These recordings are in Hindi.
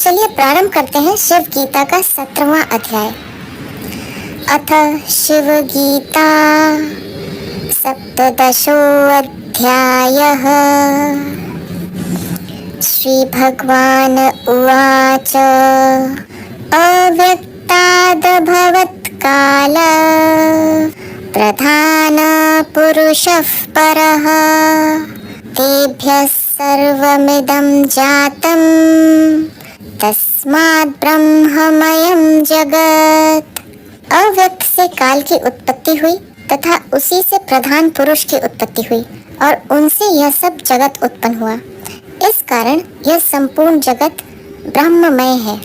चलिए प्रारंभ करते हैं शिव गीता का 17वां अध्याय। अथ शिव गीता सप्तदशोऽध्यायः। श्री भगवान उवाच अव्यक्तादभवत्काल प्रधान पुरुषः परः तेभ्यः सर्वमिदं जातं तस्माद् ब्रह्ममयं जगत्। अव्यक्त से काल की उत्पत्ति हुई तथा उसी से प्रधान पुरुष की उत्पत्ति हुई और उनसे यह सब जगत उत्पन्न हुआ। इस कारण यह संपूर्ण जगत ब्रह्ममय है।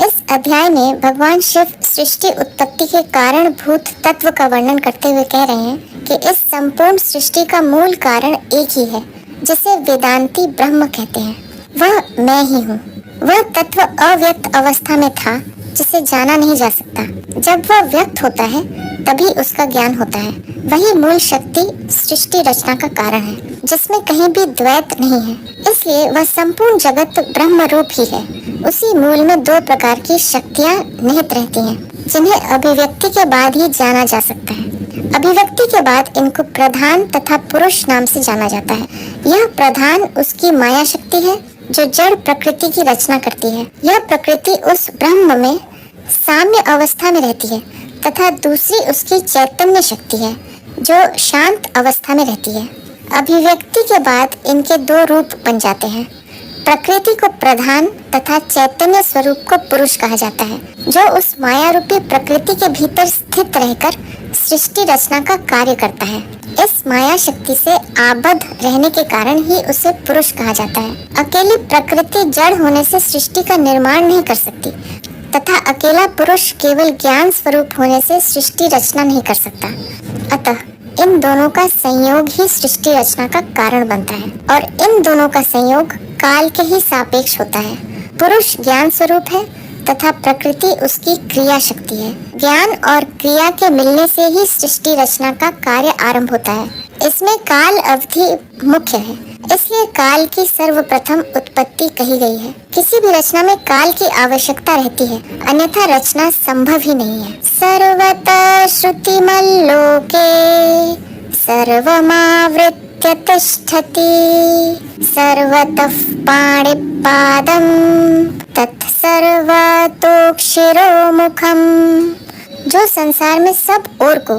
इस अध्याय में भगवान शिव सृष्टि उत्पत्ति के कारण भूत तत्व का वर्णन करते हुए कह रहे हैं कि इस संपूर्ण सृष्टि का मूल कारण एक ही है, जिसे वेदांती ब्रह्म कहते हैं। वह मैं ही हूँ। वह तत्व अव्यक्त अवस्था में था, जिसे जाना नहीं जा सकता। जब वह व्यक्त होता है तभी उसका ज्ञान होता है। वही मूल शक्ति सृष्टि रचना का कारण है, जिसमें कहीं भी द्वैत नहीं है। इसलिए वह संपूर्ण जगत ब्रह्म रूप ही है। उसी मूल में दो प्रकार की शक्तियाँ निहित रहती हैं, जिन्हें अभिव्यक्ति के बाद ही जाना जा सकता है। अभिव्यक्ति के बाद इनको प्रधान तथा पुरुष नाम से जाना जाता है। यह प्रधान उसकी माया शक्ति है, जो जड़ प्रकृति की रचना करती है। यह प्रकृति उस ब्रह्म में साम्य अवस्था में रहती है तथा दूसरी उसकी चैतन्य शक्ति है, जो शांत अवस्था में रहती है। अभिव्यक्ति के बाद इनके दो रूप बन जाते हैं। प्रकृति को प्रधान तथा चैतन्य स्वरूप को पुरुष कहा जाता है, जो उस माया रूपी प्रकृति के भीतर स्थित रहकर सृष्टि रचना का कार्य करता है। इस माया शक्ति से आबद्ध रहने के कारण ही उसे पुरुष कहा जाता है। अकेली प्रकृति जड़ होने से सृष्टि का निर्माण नहीं कर सकती तथा अकेला पुरुष केवल ज्ञान स्वरूप होने से सृष्टि रचना नहीं कर सकता। अतः इन दोनों का संयोग ही सृष्टि रचना का कारण बनता है और इन दोनों का संयोग काल के ही सापेक्ष होता है। पुरुष ज्ञान स्वरूप है तथा प्रकृति उसकी क्रिया शक्ति है। ज्ञान और क्रिया के मिलने से ही सृष्टि रचना का कार्य आरंभ होता है। इसमें काल अवधि मुख्य है, इसलिए काल की सर्वप्रथम उत्पत्ति कही गई है। किसी भी रचना में काल की आवश्यकता रहती है, अन्यथा रचना संभव ही नहीं है। सर्वतः श्रुतिमल्लोके सर्वमावृत्य तिष्ठति सर्वतः पाणिपादं तत्सर्वतोक्षिरोमुखम्। जो संसार में सब ओर को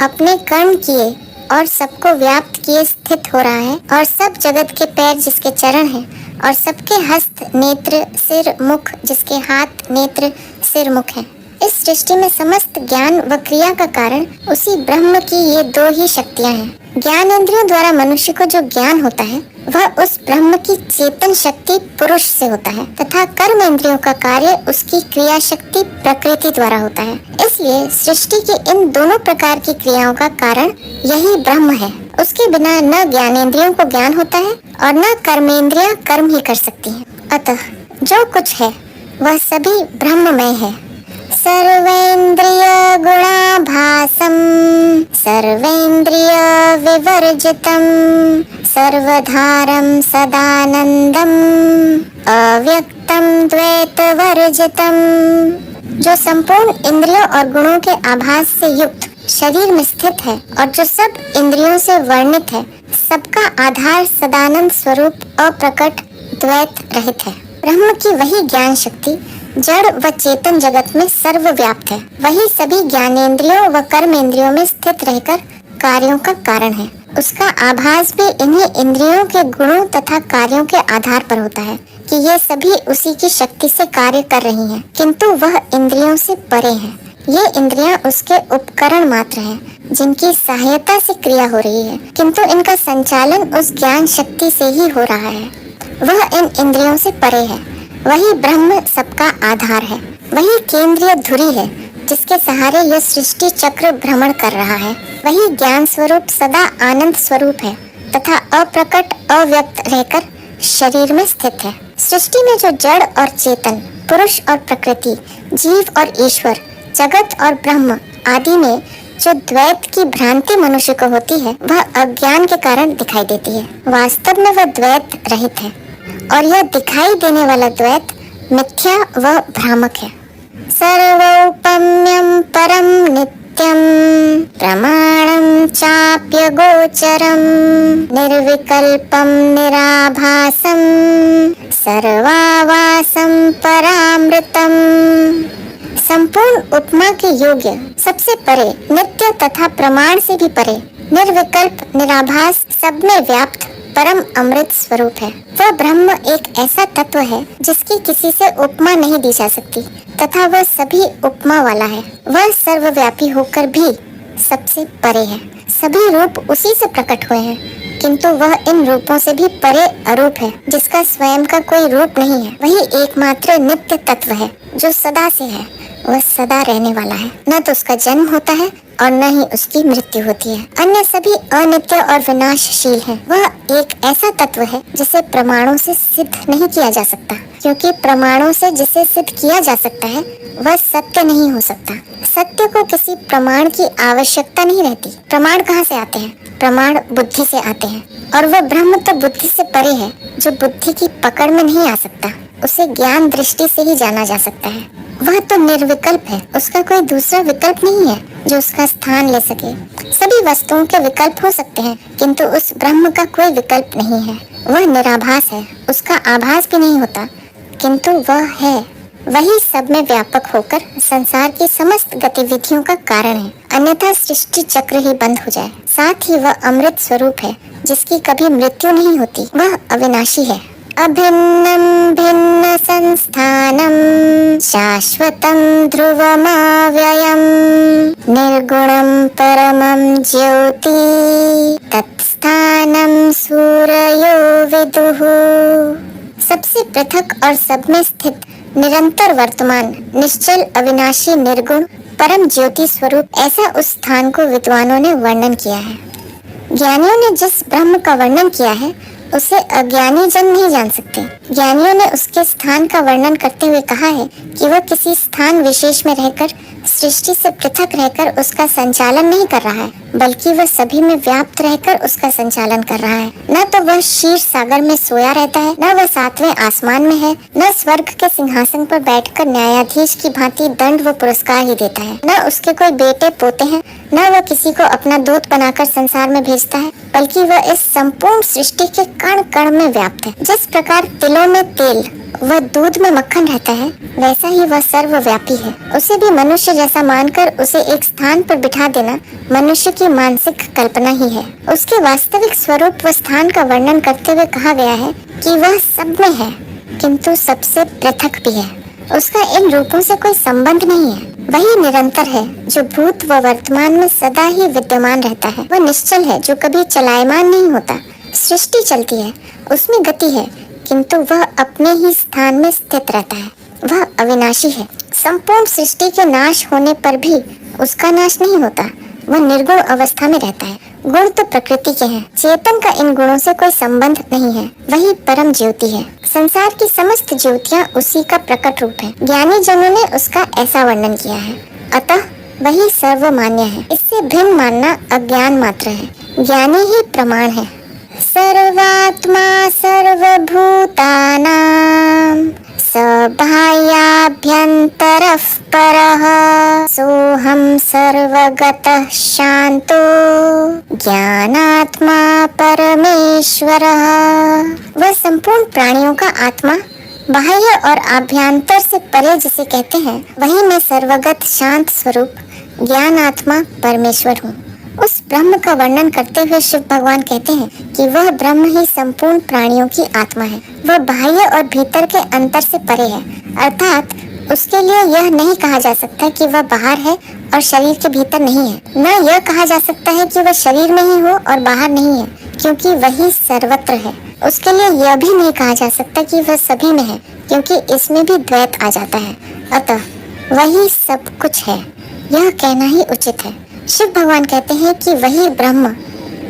अपने कर्म किए और सबको व्याप्त किए स्थित हो रहा है और सब जगत के पैर जिसके चरण हैं और सबके हस्त नेत्र सिर मुख जिसके हाथ नेत्र सिर मुख है। इस सृष्टि में समस्त ज्ञान व क्रिया का कारण उसी ब्रह्म की ये दो ही शक्तियाँ हैं। ज्ञान इंद्रियों द्वारा मनुष्य को जो ज्ञान होता है वह उस ब्रह्म की चेतन शक्ति पुरुष से होता है तथा कर्म इंद्रियों का कार्य उसकी क्रिया शक्ति प्रकृति द्वारा होता है। इसलिए सृष्टि की इन दोनों प्रकार की क्रियाओं का कारण यही ब्रह्म है। उसके बिना न ज्ञानेंद्रियों को ज्ञान होता है और न कर्मेंद्रियां कर्म ही कर सकती हैं। अतः जो कुछ है वह सभी ब्रह्ममय है। सर्वेन्द्रिय गुणाभासं सर्वेन्द्रिय विवर्जितं सर्वधारं सदानंदं अव्यक्तं द्वैतवर्जितं। जो संपूर्ण इंद्रियों और गुणों के आभास से युक्त शरीर में स्थित है और जो सब इंद्रियों से वर्णित है, सबका आधार सदानंद स्वरूप अप्रकट द्वैत रहित है। ब्रह्म की वही ज्ञान शक्ति जड़ व चेतन जगत में सर्वव्याप्त है। वही सभी ज्ञानेंद्रियों व कर्मेंद्रियों में स्थित रहकर कार्यों का कारण है। उसका आभास भी इन्हीं इंद्रियों के गुणों तथा कार्यों के आधार पर होता है कि ये सभी उसी की शक्ति से कार्य कर रही हैं, किंतु वह इंद्रियों से परे है। ये इंद्रियां उसके उपकरण मात्र हैं, जिनकी सहायता से क्रिया हो रही है, किंतु इनका संचालन उस ज्ञान शक्ति से ही हो रहा है। वह इन इंद्रियों से परे है। वही ब्रह्म सबका आधार है। वही केंद्रीय धुरी है, जिसके सहारे यह सृष्टि चक्र भ्रमण कर रहा है। वही ज्ञान स्वरूप सदा आनंद स्वरूप है तथा अप्रकट अव्यक्त रहकर शरीर में स्थित है। सृष्टि में जो जड़ और चेतन, पुरुष और प्रकृति, जीव और ईश्वर, जगत और ब्रह्म आदि में जो द्वैत की भ्रांति मनुष्य को होती है, वह अज्ञान के कारण दिखाई देती है। वास्तव में वह द्वैत रहित है और यह दिखाई देने वाला द्वैत मिथ्या व भ्रामक है। सर्वौपम्यं परम नित्यं प्रमाणं चाप्य गोचरं निर्विकल्पं निराभासं सर्वावासं परामृतम्। संपूर्ण उपमा के योग्य, सबसे परे, नित्य तथा प्रमाण से भी परे, निर्विकल्प, निराभास, सब में व्याप्त परम अमृत स्वरूप है। वह ब्रह्म एक ऐसा तत्व है जिसकी किसी से उपमा नहीं दी जा सकती तथा वह सभी उपमा वाला है। वह सर्वव्यापी होकर भी सबसे परे है। सभी रूप उसी से प्रकट हुए हैं, किंतु वह इन रूपों से भी परे अरूप है, जिसका स्वयं का कोई रूप नहीं है। वही एकमात्र नित्य तत्व है जो सदा से है। वह सदा रहने वाला है, न तो उसका जन्म होता है और न ही उसकी मृत्यु होती है। अन्य सभी अनित्य और विनाशशील हैं। वह एक ऐसा तत्व है जिसे प्रमाणों से सिद्ध नहीं किया जा सकता, क्योंकि प्रमाणों से जिसे सिद्ध किया जा सकता है वह सत्य नहीं हो सकता। सत्य को किसी प्रमाण की आवश्यकता नहीं रहती। प्रमाण कहाँ से आते हैं? प्रमाण बुद्धि से आते हैं, और वह ब्रह्म तो बुद्धि से परे है, जो बुद्धि की पकड़ में नहीं आ सकता। उसे ज्ञान दृष्टि से ही जाना जा सकता है। वह तो निर्विकल्प है, उसका कोई दूसरा विकल्प नहीं है जो उसका स्थान ले सके। सभी वस्तुओं के विकल्प हो सकते हैं, किंतु उस ब्रह्म का कोई विकल्प नहीं है। वह निराभास है, उसका आभास भी नहीं होता, किंतु वह है। वही सब में व्यापक होकर संसार की समस्त गतिविधियों का कारण है, अन्यथा सृष्टि चक्र ही बंद हो जाए। साथ ही वह अमृत स्वरूप है जिसकी कभी मृत्यु नहीं होती। वह अविनाशी है, अभिन्नं भिन्न संस्थानं शाश्वतं ध्रुवमव्ययं निर्गुणं परमं ज्योति तत्स्थानं सूरयो विदुः। सबसे पृथक और सब में स्थित, निरंतर वर्तमान, निश्चल, अविनाशी, निर्गुण, परम ज्योति स्वरूप, ऐसा उस स्थान को विद्वानों ने वर्णन किया है। ज्ञानियों ने जिस ब्रह्म का वर्णन किया है उसे अज्ञानी जन नहीं जान सकते। ज्ञानियों ने उसके स्थान का वर्णन करते हुए कहा है कि वह किसी स्थान विशेष में रहकर, सृष्टि से पृथक रहकर उसका संचालन नहीं कर रहा है, बल्कि वह सभी में व्याप्त रहकर उसका संचालन कर रहा है। न तो वह क्षीर सागर में सोया रहता है, न वह सातवें आसमान में है, न स्वर्ग के सिंहासन पर बैठकर न्यायाधीश की भांति दंड व पुरस्कार ही देता है, न उसके कोई बेटे पोते हैं, न वह किसी को अपना दूत बनाकर संसार में भेजता है, बल्कि वह इस संपूर्ण सृष्टि के कण कण में व्याप्त है। जिस प्रकार तिलों में तेल व दूध में मक्खन रहता है, वैसा ही वह सर्वव्यापी है। उसे भी मनुष्य जैसा मानकर उसे एक स्थान पर बिठा देना मनुष्य की मानसिक कल्पना ही है। उसके वास्तविक स्वरूप व स्थान का वर्णन करते हुए कहा गया है कि वह सब में है, किंतु सबसे पृथक भी है। उसका इन रूपों से कोई संबंध नहीं है। वही निरंतर है जो भूत व वर्तमान में सदा ही विद्यमान रहता है। वह निश्चल है जो कभी चलायमान नहीं होता। सृष्टि चलती है, उसमें गति है, किंतु वह अपने ही स्थान में स्थित रहता है। वह अविनाशी है। संपूर्ण सृष्टि के नाश होने पर भी उसका नाश नहीं होता। वह निर्गुण अवस्था में रहता है। गुण तो प्रकृति के हैं, चेतन का इन गुणों से कोई संबंध नहीं है। वही परम ज्योति है। संसार की समस्त ज्योतियाँ उसी का प्रकट रूप है। ज्ञानी जनों ने उसका ऐसा वर्णन किया है, अतः वही सर्वमान्य है। इससे भिन्न मानना अज्ञान मात्र है। ज्ञानी ही प्रमाण है। सर्वात्मा सर्वभूतानां सबाह्याभ्यन्तरः परः सोऽहं सर्वगतः शान्तो ज्ञानात्मा परमेश्वरः। वह संपूर्ण प्राणियों का आत्मा, बाह्य और आभ्यंतर से परे जिसे कहते हैं, वही मैं सर्वगत शांत स्वरूप ज्ञान आत्मा परमेश्वर हूँ। उस ब्रह्म का वर्णन करते हुए शिव भगवान कहते हैं कि वह ब्रह्म ही संपूर्ण प्राणियों की आत्मा है। वह बाह्य और भीतर के अंतर से परे है, अर्थात उसके लिए यह नहीं कहा जा सकता कि वह बाहर है और शरीर के भीतर नहीं है। न यह कहा जा सकता है कि वह शरीर में ही हो और बाहर नहीं है, क्योंकि वही सर्वत्र है। उसके लिए यह भी नहीं कहा जा सकता कि वह सभी में है, क्योंकि इसमें भी द्वैत आ जाता है। अतः वही सब कुछ है, यह कहना ही उचित है। शिव भगवान कहते हैं कि वही ब्रह्म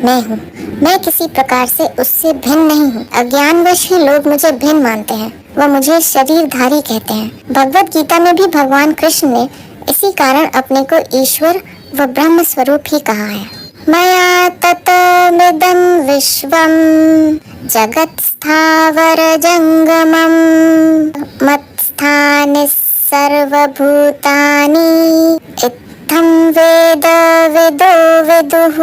मैं हूँ। मैं किसी प्रकार से उससे भिन्न नहीं हूँ। अज्ञानवश ही लोग मुझे भिन्न मानते हैं। वह मुझे शरीरधारी कहते हैं। भगवत गीता में भी भगवान कृष्ण ने इसी कारण अपने को ईश्वर व ब्रह्म स्वरूप ही कहा है। मया ततमिदं विश्वं जगत् स्थावर जंगमं मत् स्थानि सर्वभूतानि इत्थं वेद विदो विदुः।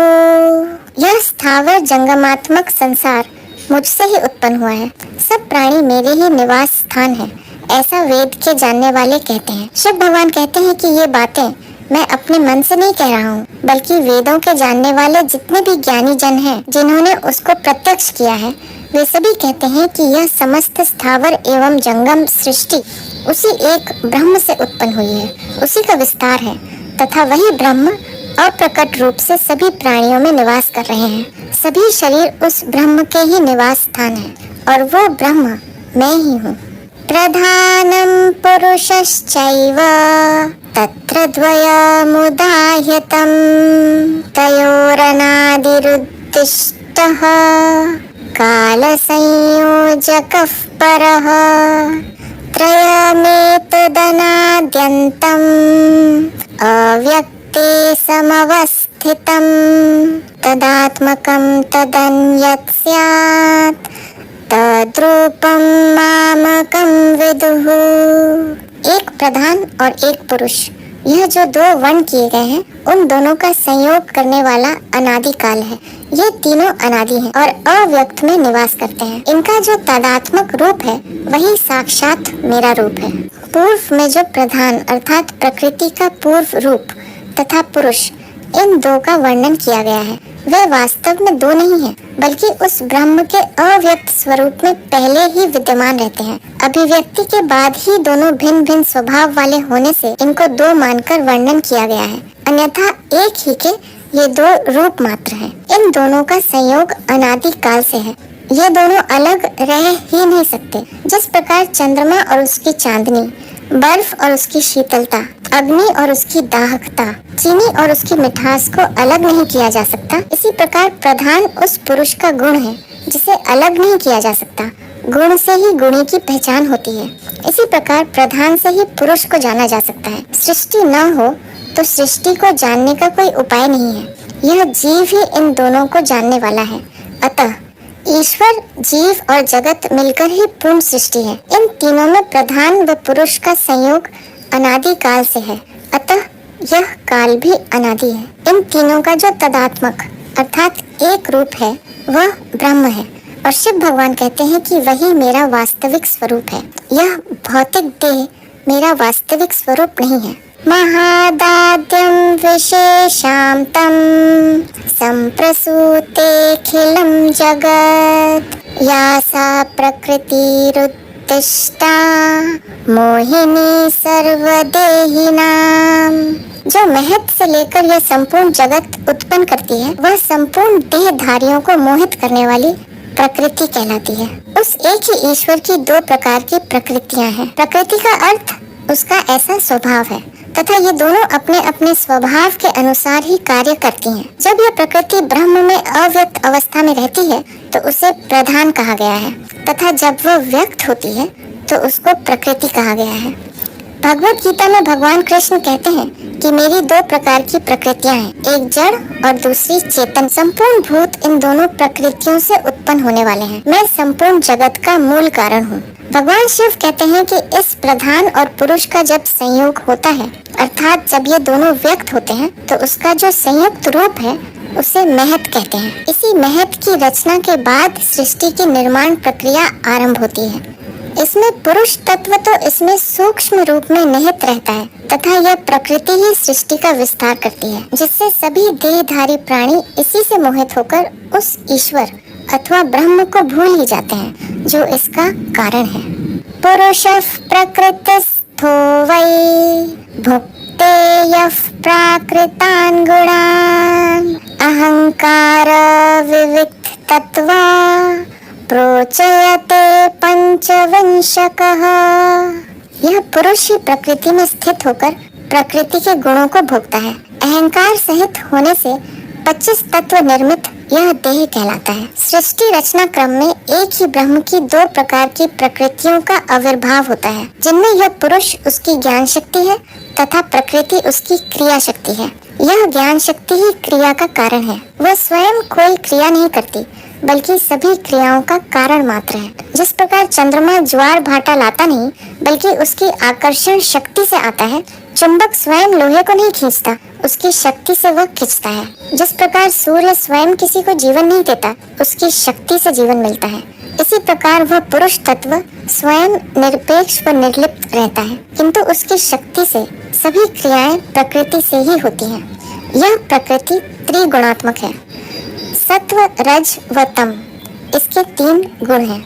यह स्थावर जंगमात्मक संसार मुझसे ही उत्पन्न हुआ है। सब प्राणी मेरे ही निवास स्थान है, ऐसा वेद के जानने वाले कहते हैं। शिव भगवान कहते हैं कि ये बातें मैं अपने मन से नहीं कह रहा हूँ, बल्कि वेदों के जानने वाले जितने भी ज्ञानी जन हैं, जिन्होंने उसको प्रत्यक्ष किया है, वे सभी कहते हैं कि यह समस्त स्थावर एवं जंगम सृष्टि उसी एक ब्रह्म से उत्पन्न हुई है, उसी का विस्तार है, तथा वही ब्रह्म अप्रकट रूप से सभी प्राणियों में निवास कर रहे हैं। सभी शरीर उस ब्रह्म के ही निवास स्थान है, और वो ब्रह्म मैं ही हूँ। प्रधानं पुरुषश्चैव तत्र द्वयमुदाह्यतं तयोरनादिरुद्दिष्टः कालसंयोजकः परः त्रयमेतदनाद्यन्तम् अव्यक्ते समवस्थितं तदात्मकं तदन्यत् स्यात् तद्रूपं मामकं विदुः। एक प्रधान और एक पुरुष, यह जो दो वर्ण किए गए हैं, उन दोनों का संयोग करने वाला अनादि काल है। ये तीनों अनादि हैं और अव्यक्त में निवास करते हैं। इनका जो तदात्मक रूप है, वही साक्षात मेरा रूप है। पूर्व में जो प्रधान अर्थात प्रकृति का पूर्व रूप तथा पुरुष, इन दो का वर्णन किया गया है, वे वास्तव में दो नहीं है, बल्कि उस ब्रह्म के अव्यक्त स्वरूप में पहले ही विद्यमान रहते हैं। अभिव्यक्ति के बाद ही दोनों भिन्न भिन्न स्वभाव वाले होने से इनको दो मानकर वर्णन किया गया है, अन्यथा एक ही के ये दो रूप मात्र हैं। इन दोनों का संयोग अनादि काल से है। ये दोनों अलग रह ही नहीं सकते। जिस प्रकार चंद्रमा और उसकी चांदनी, बर्फ और उसकी शीतलता, अग्नि और उसकी दाहकता, चीनी और उसकी मिठास को अलग नहीं किया जा सकता, इसी प्रकार प्रधान उस पुरुष का गुण है जिसे अलग नहीं किया जा सकता। गुण से ही गुणी की पहचान होती है। इसी प्रकार प्रधान से ही पुरुष को जाना जा सकता है। सृष्टि न हो तो सृष्टि को जानने का कोई उपाय नहीं है। यह जीव ही इन दोनों को जानने वाला है। अतः ईश्वर, जीव और जगत मिलकर ही पूर्ण सृष्टि है। इन तीनों में प्रधान व पुरुष का संयोग अनादि काल से है, अतः यह काल भी अनादि है। इन तीनों का जो तदात्मक अर्थात एक रूप है, वह ब्रह्म है, और शिव भगवान कहते हैं कि वही मेरा वास्तविक स्वरूप है। यह भौतिक देह मेरा वास्तविक स्वरूप नहीं है। महादाद्यं विशेषां तं सम्प्रसूतेऽखिलं जगत् या सा प्रकृतिरुत्तिष्ठा मोहिनी सर्वदेहिनां। जो महत्व से लेकर यह संपूर्ण जगत उत्पन्न करती है, वह संपूर्ण देहधारियों को मोहित करने वाली प्रकृति कहलाती है। उस एक ही ईश्वर की दो प्रकार की प्रकृतियां हैं। प्रकृति का अर्थ उसका ऐसा स्वभाव है, तथा ये दोनों अपने अपने स्वभाव के अनुसार ही कार्य करती हैं। जब यह प्रकृति ब्रह्म में अव्यक्त अवस्था में रहती है तो उसे प्रधान कहा गया है, तथा जब वह व्यक्त होती है तो उसको प्रकृति कहा गया है। भगवत गीता में भगवान कृष्ण कहते हैं कि मेरी दो प्रकार की प्रकृतियां हैं, एक जड़ और दूसरी चेतन। संपूर्ण भूत इन दोनों प्रकृतियों से उत्पन्न होने वाले हैं। मैं संपूर्ण जगत का मूल कारण हूँ। भगवान शिव कहते हैं कि इस प्रधान और पुरुष का जब संयोग होता है, अर्थात जब ये दोनों व्यक्त होते हैं, तो उसका जो संयुक्त रूप है उसे महत कहते हैं। इसी महत की रचना के बाद सृष्टि की निर्माण प्रक्रिया आरंभ होती है। इसमें पुरुष तत्व तो इसमें सूक्ष्म रूप में निहित रहता है, तथा यह प्रकृति ही सृष्टि का विस्तार करती है, जिससे सभी देहधारी प्राणी इसी से मोहित होकर उस ईश्वर अथवा ब्रह्म को भूल ही जाते हैं, जो इसका कारण है। पुरुषः प्रकृतिस्थो वै भुक्ते यः प्राकृतान् गुणान् अहंकार विविक्त तत्वा प्रोचयते पंचविंशकः। यह पुरुष ही प्रकृति में स्थित होकर प्रकृति के गुणों को भोगता है। अहंकार सहित होने से 25 तत्व निर्मित यह देह कहलाता है। सृष्टि रचना क्रम में एक ही ब्रह्म की दो प्रकार की प्रकृतियों का आविर्भाव होता है, जिनमें यह पुरुष उसकी ज्ञान शक्ति है तथा प्रकृति उसकी क्रिया शक्ति है। यह ज्ञान शक्ति ही क्रिया का कारण है। वह स्वयं कोई क्रिया नहीं करती, बल्कि सभी क्रियाओं का कारण मात्र है। जिस प्रकार चंद्रमा ज्वार भाटा लाता नहीं बल्कि उसकी आकर्षण शक्ति से आता है, चुंबक स्वयं लोहे को नहीं खींचता, उसकी शक्ति से वह खींचता है। जिस प्रकार सूर्य स्वयं किसी को जीवन नहीं देता, उसकी शक्ति से जीवन मिलता है, इसी प्रकार वह पुरुष तत्व स्वयं निरपेक्ष व निर्लिप्त रहता है, किंतु उसकी शक्ति से सभी क्रियाएं प्रकृति से ही होती हैं। यह प्रकृति त्रिगुणात्मक है। सत्व, रज व तम, इसके 3 गुण हैं।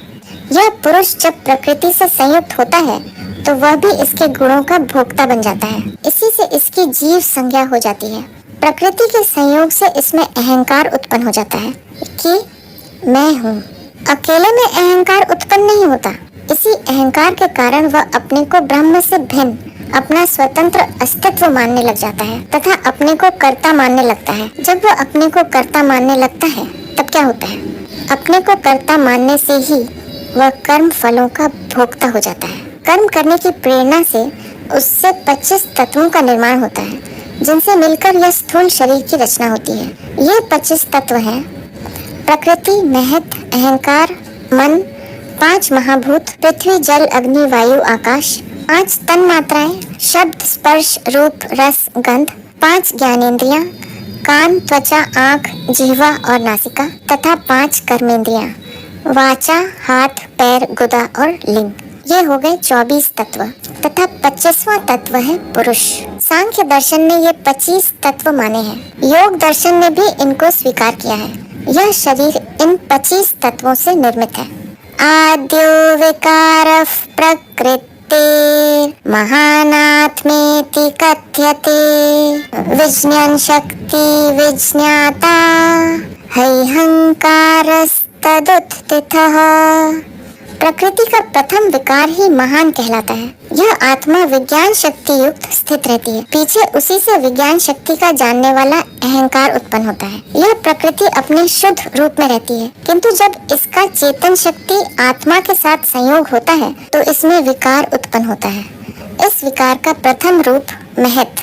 यह पुरुष जब प्रकृति से संयुक्त होता है तो वह भी इसके गुणों का भोक्ता बन जाता है। इसी से इसकी जीव संज्ञा हो जाती है। प्रकृति के संयोग से इसमें अहंकार उत्पन्न हो जाता है कि मैं हूँ। अकेले में अहंकार उत्पन्न नहीं होता। इसी अहंकार के कारण वह अपने को ब्रह्म से भिन्न, अपना स्वतंत्र अस्तित्व मानने लग जाता है तथा अपने को कर्ता मानने लगता है। जब वह अपने को कर्ता मानने लगता है तब क्या होता है? अपने को कर्ता मानने से ही वह कर्म फलों का भोक्ता हो जाता है। कर्म करने की प्रेरणा से उससे 25 तत्वों का निर्माण होता है, जिनसे मिलकर यह स्थूल शरीर की रचना होती है। ये 25 तत्व हैं प्रकृति, महत, अहंकार, मन, 5 महाभूत, पृथ्वी, जल, अग्नि, वायु, आकाश, 5 तन मात्राएं, शब्द, स्पर्श, रूप, रस, गंध, 5 ज्ञानेंद्रियां, कान, त्वचा, आँख, जिह्वा और नासिका तथा 5 कर्मेंद्रियां, वाचा, हाथ, पैर, गुदा और लिंग। ये हो गए 24 तत्व तथा 25वां तत्व है पुरुष। सांख्य दर्शन ने ये 25 तत्व माने हैं। योग दर्शन ने भी इनको स्वीकार किया है। यह शरीर इन 25 तत्वों से निर्मित है। आद्यो विकार प्रकृति महानात्मेति कथ्यते, विज्ञान शक्ति विज्ञाता हैहंकारस्तदुत्थितः। प्रकृति का प्रथम विकार ही महान कहलाता है। यह आत्मा विज्ञान शक्ति युक्त स्थित रहती है। पीछे उसी से विज्ञान शक्ति का जानने वाला अहंकार उत्पन्न होता है। यह प्रकृति अपने शुद्ध रूप में रहती है, किंतु जब इसका चेतन शक्ति आत्मा के साथ संयोग होता है तो इसमें विकार उत्पन्न होता है। इस विकार का प्रथम रूप महत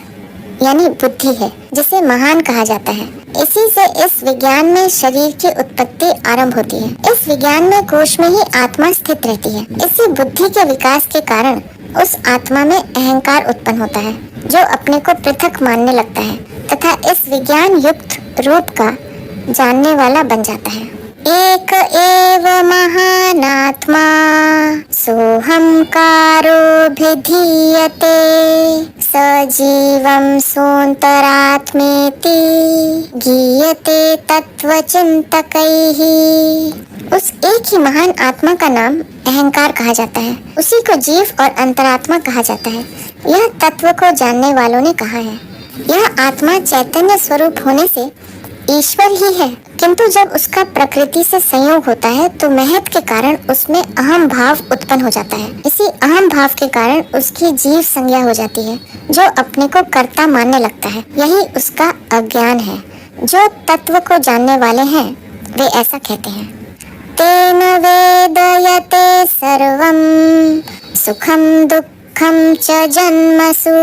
यानी बुद्धि है, जिसे महान कहा जाता है। इसी से इस विज्ञान में शरीर की उत्पत्ति आरंभ होती है। इस विज्ञान में कोश में ही आत्मा स्थित रहती है। इसी बुद्धि के विकास के कारण उस आत्मा में अहंकार उत्पन्न होता है, जो अपने को पृथक मानने लगता है तथा इस विज्ञान युक्त रूप का जानने वाला बन जाता है। एक एव महानात्मा सोऽहंकारोऽभिधीयते, सजीवं सोऽन्तरात्मेति गीयते तत्वचिन्तकैः। उस एक ही महान आत्मा का नाम अहंकार कहा जाता है। उसी को जीव और अंतरात्मा कहा जाता है। यह तत्व को जानने वालों ने कहा है। यह आत्मा चैतन्य स्वरूप होने से ईश्वर ही है, किंतु जब उसका प्रकृति से संयोग होता है तो महत के कारण उसमें अहम भाव उत्पन्न हो जाता है। इसी अहम भाव के कारण उसकी जीव संज्ञा हो जाती है, जो अपने को कर्ता मानने लगता है। यही उसका अज्ञान है। जो तत्व को जानने वाले हैं वे ऐसा कहते हैं, तेन वेदयते सर्वं सुखं दुःखं च जन्मसु,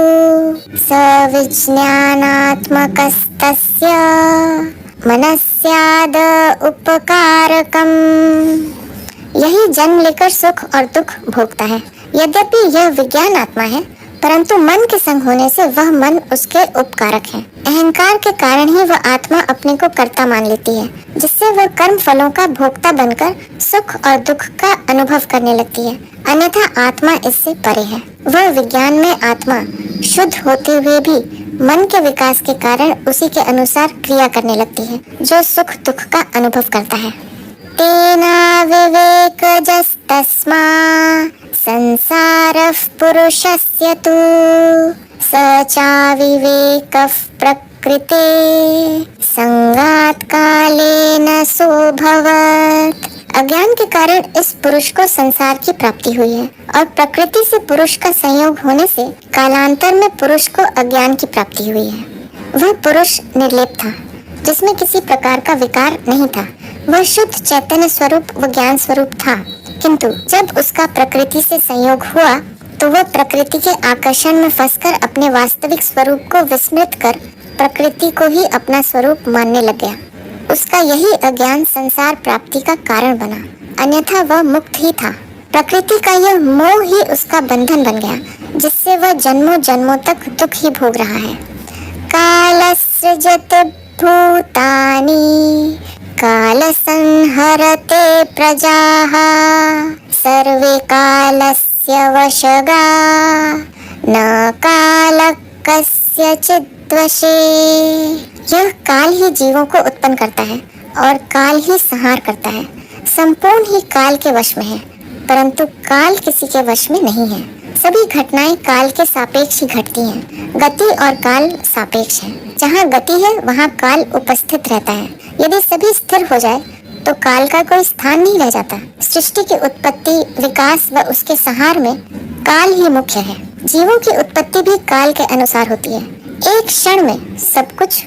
स विज्ञानात्मकस्तस्य मनस्याद उपकारकम। यही जन्म लेकर सुख और दुख भोगता है। यद्यपि यह विज्ञान आत्मा है, परंतु मन के संग होने से वह मन उसके उपकारक है। अहंकार के कारण ही वह आत्मा अपने को कर्ता मान लेती है, जिससे वह कर्म फलों का भोक्ता बनकर सुख और दुख का अनुभव करने लगती है। अन्यथा आत्मा इससे परे है। वह विज्ञान में आत्मा शुद्ध होते हुए भी मन के विकास के कारण उसी के अनुसार क्रिया करने लगती है, जो सुख दुख का अनुभव करता है। तेना विवेकजस्तस्मा संसारः पुरुषस्य तु, स चाविवेकः प्रकृते संगात् कालेन सोऽभवत्। अज्ञान के कारण इस पुरुष को संसार की प्राप्ति हुई है और प्रकृति से पुरुष का संयोग होने से कालांतर में पुरुष को अज्ञान की प्राप्ति हुई है। वह पुरुष निर्लेप था, जिसमें किसी प्रकार का विकार नहीं था। वह शुद्ध चैतन्य स्वरूप व ज्ञान स्वरूप था, किंतु जब उसका प्रकृति से संयोग हुआ तो वह प्रकृति के आकर्षण में फंसकर अपने वास्तविक स्वरूप को विस्मृत कर प्रकृति को ही अपना स्वरूप मानने लग गया। उसका यही अज्ञान संसार प्राप्ति का कारण बना, अन्यथा वह मुक्त ही था। प्रकृति का यह मोह ही उसका बंधन बन गया, जिससे वह जन्मों जन्मों तक दुख ही भोग रहा है। कालसृजते भूतानि काल संहरते प्रजाः सर्वे कालस्य वशगा न काल कस्यचित् वशे। यह काल ही जीवों को उत्पन्न करता है और काल ही संहार करता है। संपूर्ण ही काल के वश में है, परंतु काल किसी के वश में नहीं है। सभी घटनाएं काल के सापेक्ष ही घटती हैं। गति और काल सापेक्ष है। जहाँ गति है वहाँ काल उपस्थित रहता है। यदि सभी स्थिर हो जाए तो काल का कोई स्थान नहीं रह जाता। सृष्टि की उत्पत्ति, विकास व उसके संहार में काल ही मुख्य है। जीवों की उत्पत्ति भी काल के अनुसार होती है। एक क्षण में सब कुछ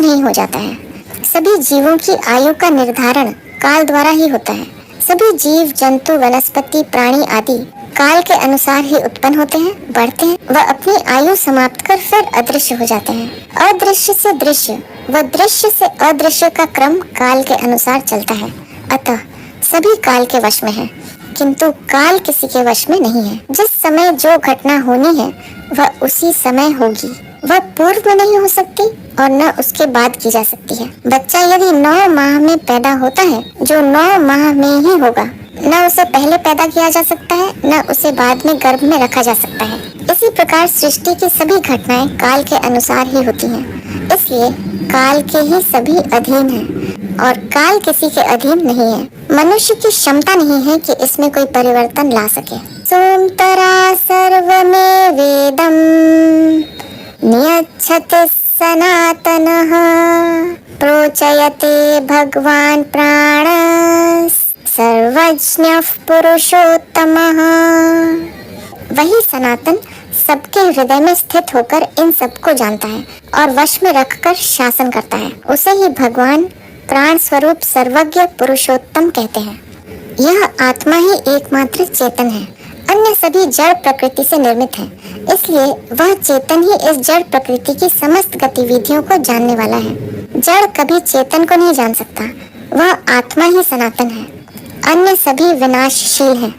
नहीं हो जाता है। सभी जीवों की आयु का निर्धारण काल द्वारा ही होता है। सभी जीव जंतु, वनस्पति, प्राणी आदि काल के अनुसार ही उत्पन्न होते हैं, बढ़ते हैं व अपनी आयु समाप्त कर फिर अदृश्य हो जाते हैं। अदृश्य से दृश्य व दृश्य से अदृश्य का क्रम काल के अनुसार चलता है। अतः सभी काल के वश में है, किंतु काल किसी के वश में नहीं है। जिस समय जो घटना होनी है वह उसी समय होगी। वह पूर्व में नहीं हो सकती और न उसके बाद की जा सकती है। बच्चा यदि 9 माह में पैदा होता है, जो 9 माह में ही होगा, न उसे पहले पैदा किया जा सकता है, न उसे बाद में गर्भ में रखा जा सकता है। इसी प्रकार सृष्टि की सभी घटनाएं काल के अनुसार ही होती हैं। इसलिए काल के ही सभी अधीन हैं और काल किसी के अधीन नहीं है। मनुष्य की क्षमता नहीं है कि इसमें कोई परिवर्तन ला सके। सोमतरा सर्वमेवेदं नियच्छति सनातनः प्रोचयते भगवान् प्राणस् सर्वज्ञः पुरुषोत्तमः। वही सनातन सबके हृदय में स्थित होकर इन सबको जानता है और वश में रखकर शासन करता है। उसे ही भगवान प्राण स्वरूप सर्वज्ञ पुरुषोत्तम कहते हैं। यह आत्मा ही एकमात्र चेतन है। अन्य सभी जड़ प्रकृति से निर्मित है। इसलिए वह चेतन ही इस जड़ प्रकृति की समस्त गतिविधियों को जानने वाला है। जड़ कभी चेतन को नहीं जान सकता। वह आत्मा ही सनातन है। अन्य सभी विनाशशील हैं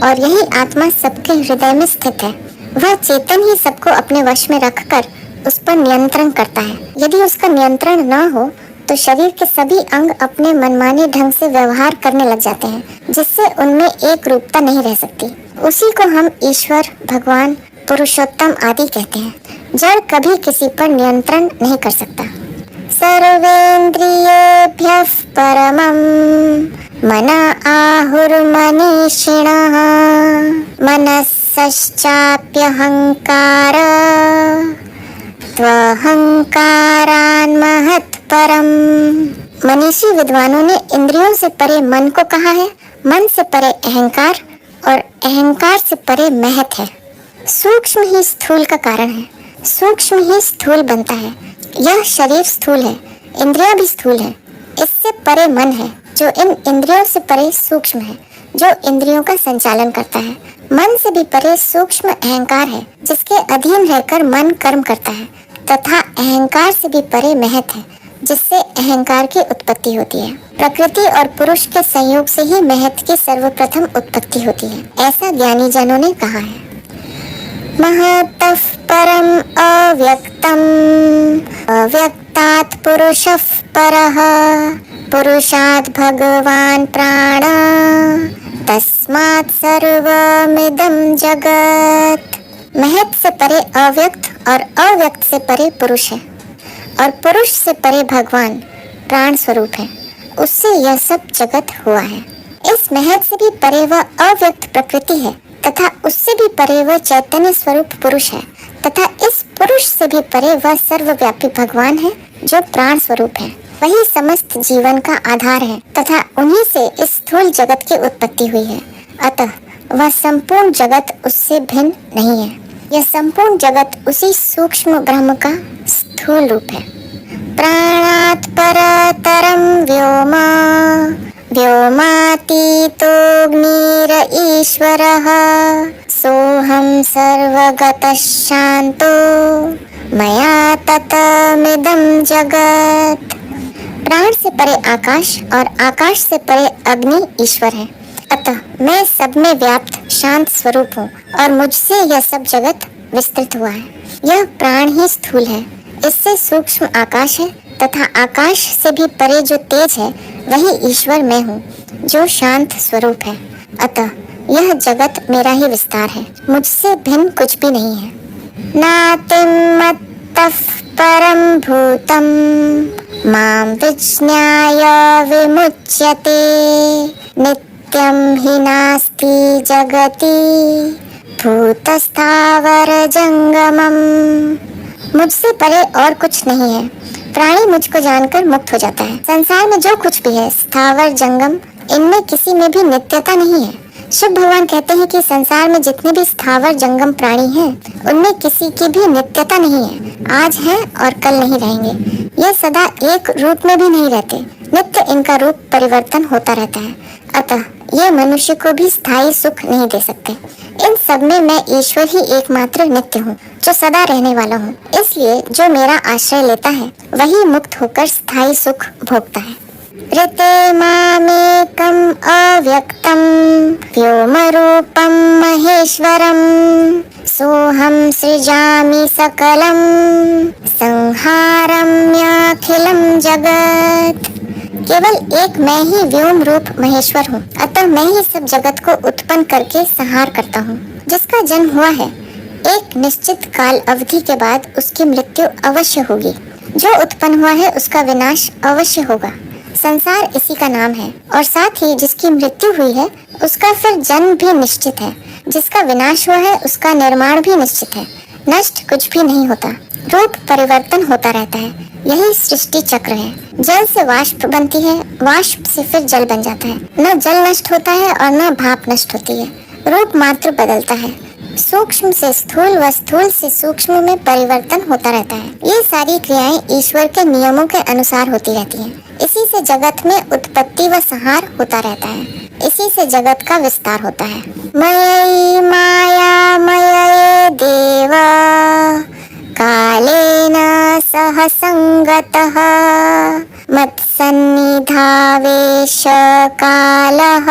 और यही आत्मा सबके हृदय में स्थित है। वह चेतन ही सबको अपने वश में रखकर उस पर नियंत्रण करता है। यदि उसका नियंत्रण न हो तो शरीर के सभी अंग अपने मनमाने ढंग से व्यवहार करने लग जाते हैं, जिससे उनमें एक रूपता नहीं रह सकती। उसी को हम ईश्वर, भगवान, पुरुषोत्तम आदि कहते हैं। जड़ कभी किसी पर नियंत्रण नहीं कर सकता। सर्वेन्द्रियेभ्यः परमं मन आहुर्मनीषिणः मनसश्चाप्यहंकार त्वहंकारान् महत्परम्। मनीषी विद्वानों ने इंद्रियों से परे मन को कहा है, मन से परे अहंकार और अहंकार से परे महत है। सूक्ष्म ही स्थूल का कारण है, सूक्ष्म ही स्थूल बनता है। यह शरीर स्थूल है, इंद्रियां भी स्थूल है। इससे परे मन है, जो इन इंद्रियों से परे सूक्ष्म है, जो इंद्रियों का संचालन करता है। मन से भी परे सूक्ष्म अहंकार है, जिसके अधीन रहकर मन कर्म करता है, तथा अहंकार से भी परे महत है, जिससे अहंकार की उत्पत्ति होती है। प्रकृति और पुरुष के संयोग से ही महत की सर्वप्रथम उत्पत्ति होती है, ऐसा ज्ञानी जनों ने कहा है। महतः परम अव्यक्तम् अव्यक्तात् पुरुषः परः पुरुषात् भगवान् प्राण तस्मात् सर्वमिदं जगत्। महत से परे अव्यक्त और अव्यक्त से परे पुरुष है और पुरुष से परे भगवान प्राण स्वरूप है। उससे यह सब जगत हुआ है। इस महत से भी परे वह अव्यक्त प्रकृति है तथा उससे भी परे वह चैतन्य स्वरूप पुरुष है तथा इस पुरुष से भी परे वह सर्वव्यापी भगवान है, जो प्राण स्वरूप है। वही समस्त जीवन का आधार है तथा उन्हीं से इस स्थूल जगत की उत्पत्ति हुई है। अतः वह संपूर्ण जगत उससे भिन्न नहीं है। यह संपूर्ण जगत उसी सूक्ष्म ब्रह्म का स्थूल रूप है। प्राणात् परतरं व्योम व्योमातीतोऽग्निर ईश्वरः सोऽहं सर्वगतः शान्तो मया ततमिदं जगत्। प्राण से परे आकाश और आकाश से परे अग्नि ईश्वर है। अतः मैं सब में व्याप्त शांत स्वरूप हूँ और मुझसे यह सब जगत विस्तृत हुआ है। यह प्राण ही स्थूल है, इससे सूक्ष्म आकाश है तथा आकाश से भी परे जो तेज है वही ईश्वर मैं हूँ जो शांत स्वरूप है। अतः यह जगत मेरा ही विस्तार है, मुझसे भिन्न कुछ भी नहीं है। नातिं मत्तः परं भूतं मां विज्ञाय विमुच्यते नित्यं हि नास्ति जगति भूतस्थावर जंगमम। मुझसे परे और कुछ नहीं है, प्राणी मुझको जानकर मुक्त हो जाता है। संसार में जो कुछ भी है स्थावर जंगम, इनमें किसी में भी नित्यता नहीं है। शिव भगवान कहते हैं कि संसार में जितने भी स्थावर जंगम प्राणी हैं, उनमें किसी की भी नित्यता नहीं है। आज हैं और कल नहीं रहेंगे। ये सदा एक रूप में भी नहीं रहते, नित्य इनका रूप परिवर्तन होता रहता है। अतः ये मनुष्य को भी स्थायी सुख नहीं दे सकते। इन सब में मैं ईश्वर ही एकमात्र नित्य हूँ जो सदा रहने वाला हूँ। इसलिए जो मेरा आश्रय लेता है वही मुक्त होकर स्थायी सुख भोगता है। ऋते मामेकम अव्यक्तम व्योमरूपम महेश्वरम सोहम सृजामि सकलम संहारम्याखिलम जगत। केवल एक मैं ही व्योम रूप महेश्वर हूँ, अतः मैं ही सब जगत को उत्पन्न करके संहार करता हूँ। जिसका जन्म हुआ है एक निश्चित काल अवधि के बाद उसकी मृत्यु अवश्य होगी। जो उत्पन्न हुआ है उसका विनाश अवश्य होगा। संसार इसी का नाम है और साथ ही जिसकी मृत्यु हुई है उसका फिर जन्म भी निश्चित है। जिसका विनाश हुआ है उसका निर्माण भी निश्चित है। नष्ट कुछ भी नहीं होता, रूप परिवर्तन होता रहता है। यही सृष्टि चक्र है। जल से वाष्प बनती है, वाष्प से फिर जल बन जाता है। न जल नष्ट होता है और न भाप नष्ट होती है, रूप मात्र बदलता है। सूक्ष्म से स्थूल व स्थूल से सूक्ष्म में परिवर्तन होता रहता है। ये सारी क्रियाएं ईश्वर के नियमों के अनुसार होती रहती हैं। इसी से जगत में उत्पत्ति व संहार होता रहता है। इसी से जगत का विस्तार होता है। मयि माया मयि देव कालेन सह संगतः मत्सन्निधावेश कालः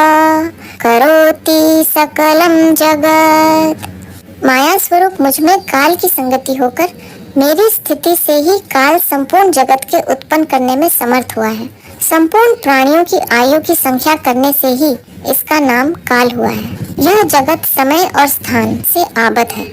करोति सकलम जगत। माया स्वरूप मुझ में काल की संगति होकर मेरी स्थिति से ही काल संपूर्ण जगत के उत्पन्न करने में समर्थ हुआ है। संपूर्ण प्राणियों की आयु की संख्या करने से ही इसका नाम काल हुआ है। यह जगत समय और स्थान से आबद्ध है।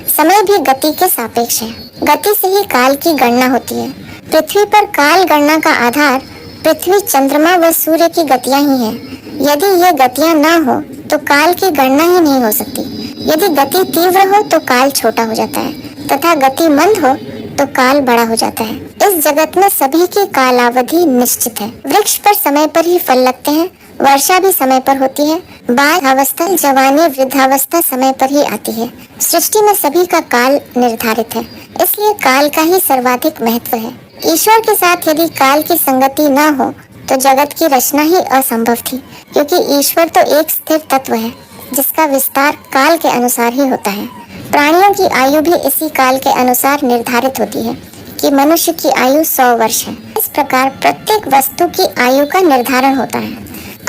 समय भी गति के सापेक्ष है। गति से ही काल की गणना होती है। पृथ्वी पर काल गणना का आधार पृथ्वी, चंद्रमा व सूर्य की गतियां ही हैं। यदि ये गतियां न हो तो काल की गणना ही नहीं हो सकती। यदि गति तीव्र हो तो काल छोटा हो जाता है तथा गति मंद हो तो काल बड़ा हो जाता है। इस जगत में सभी की कालावधि निश्चित है। वृक्ष पर समय पर ही फल लगते हैं, वर्षा भी समय पर होती है, बाल्यावस्था, जवानी, वृद्धावस्था समय पर ही आती है। सृष्टि में सभी का काल निर्धारित है, इसलिए काल का ही सर्वाधिक महत्व है। ईश्वर के साथ यदि काल की संगति न हो तो जगत की रचना ही असंभव थी, क्योंकि ईश्वर तो एक स्थिर तत्व है जिसका विस्तार काल के अनुसार ही होता है। प्राणियों की आयु भी इसी काल के अनुसार निर्धारित होती है कि मनुष्य की आयु 100 वर्ष है। इस प्रकार प्रत्येक वस्तु की आयु का निर्धारण होता है।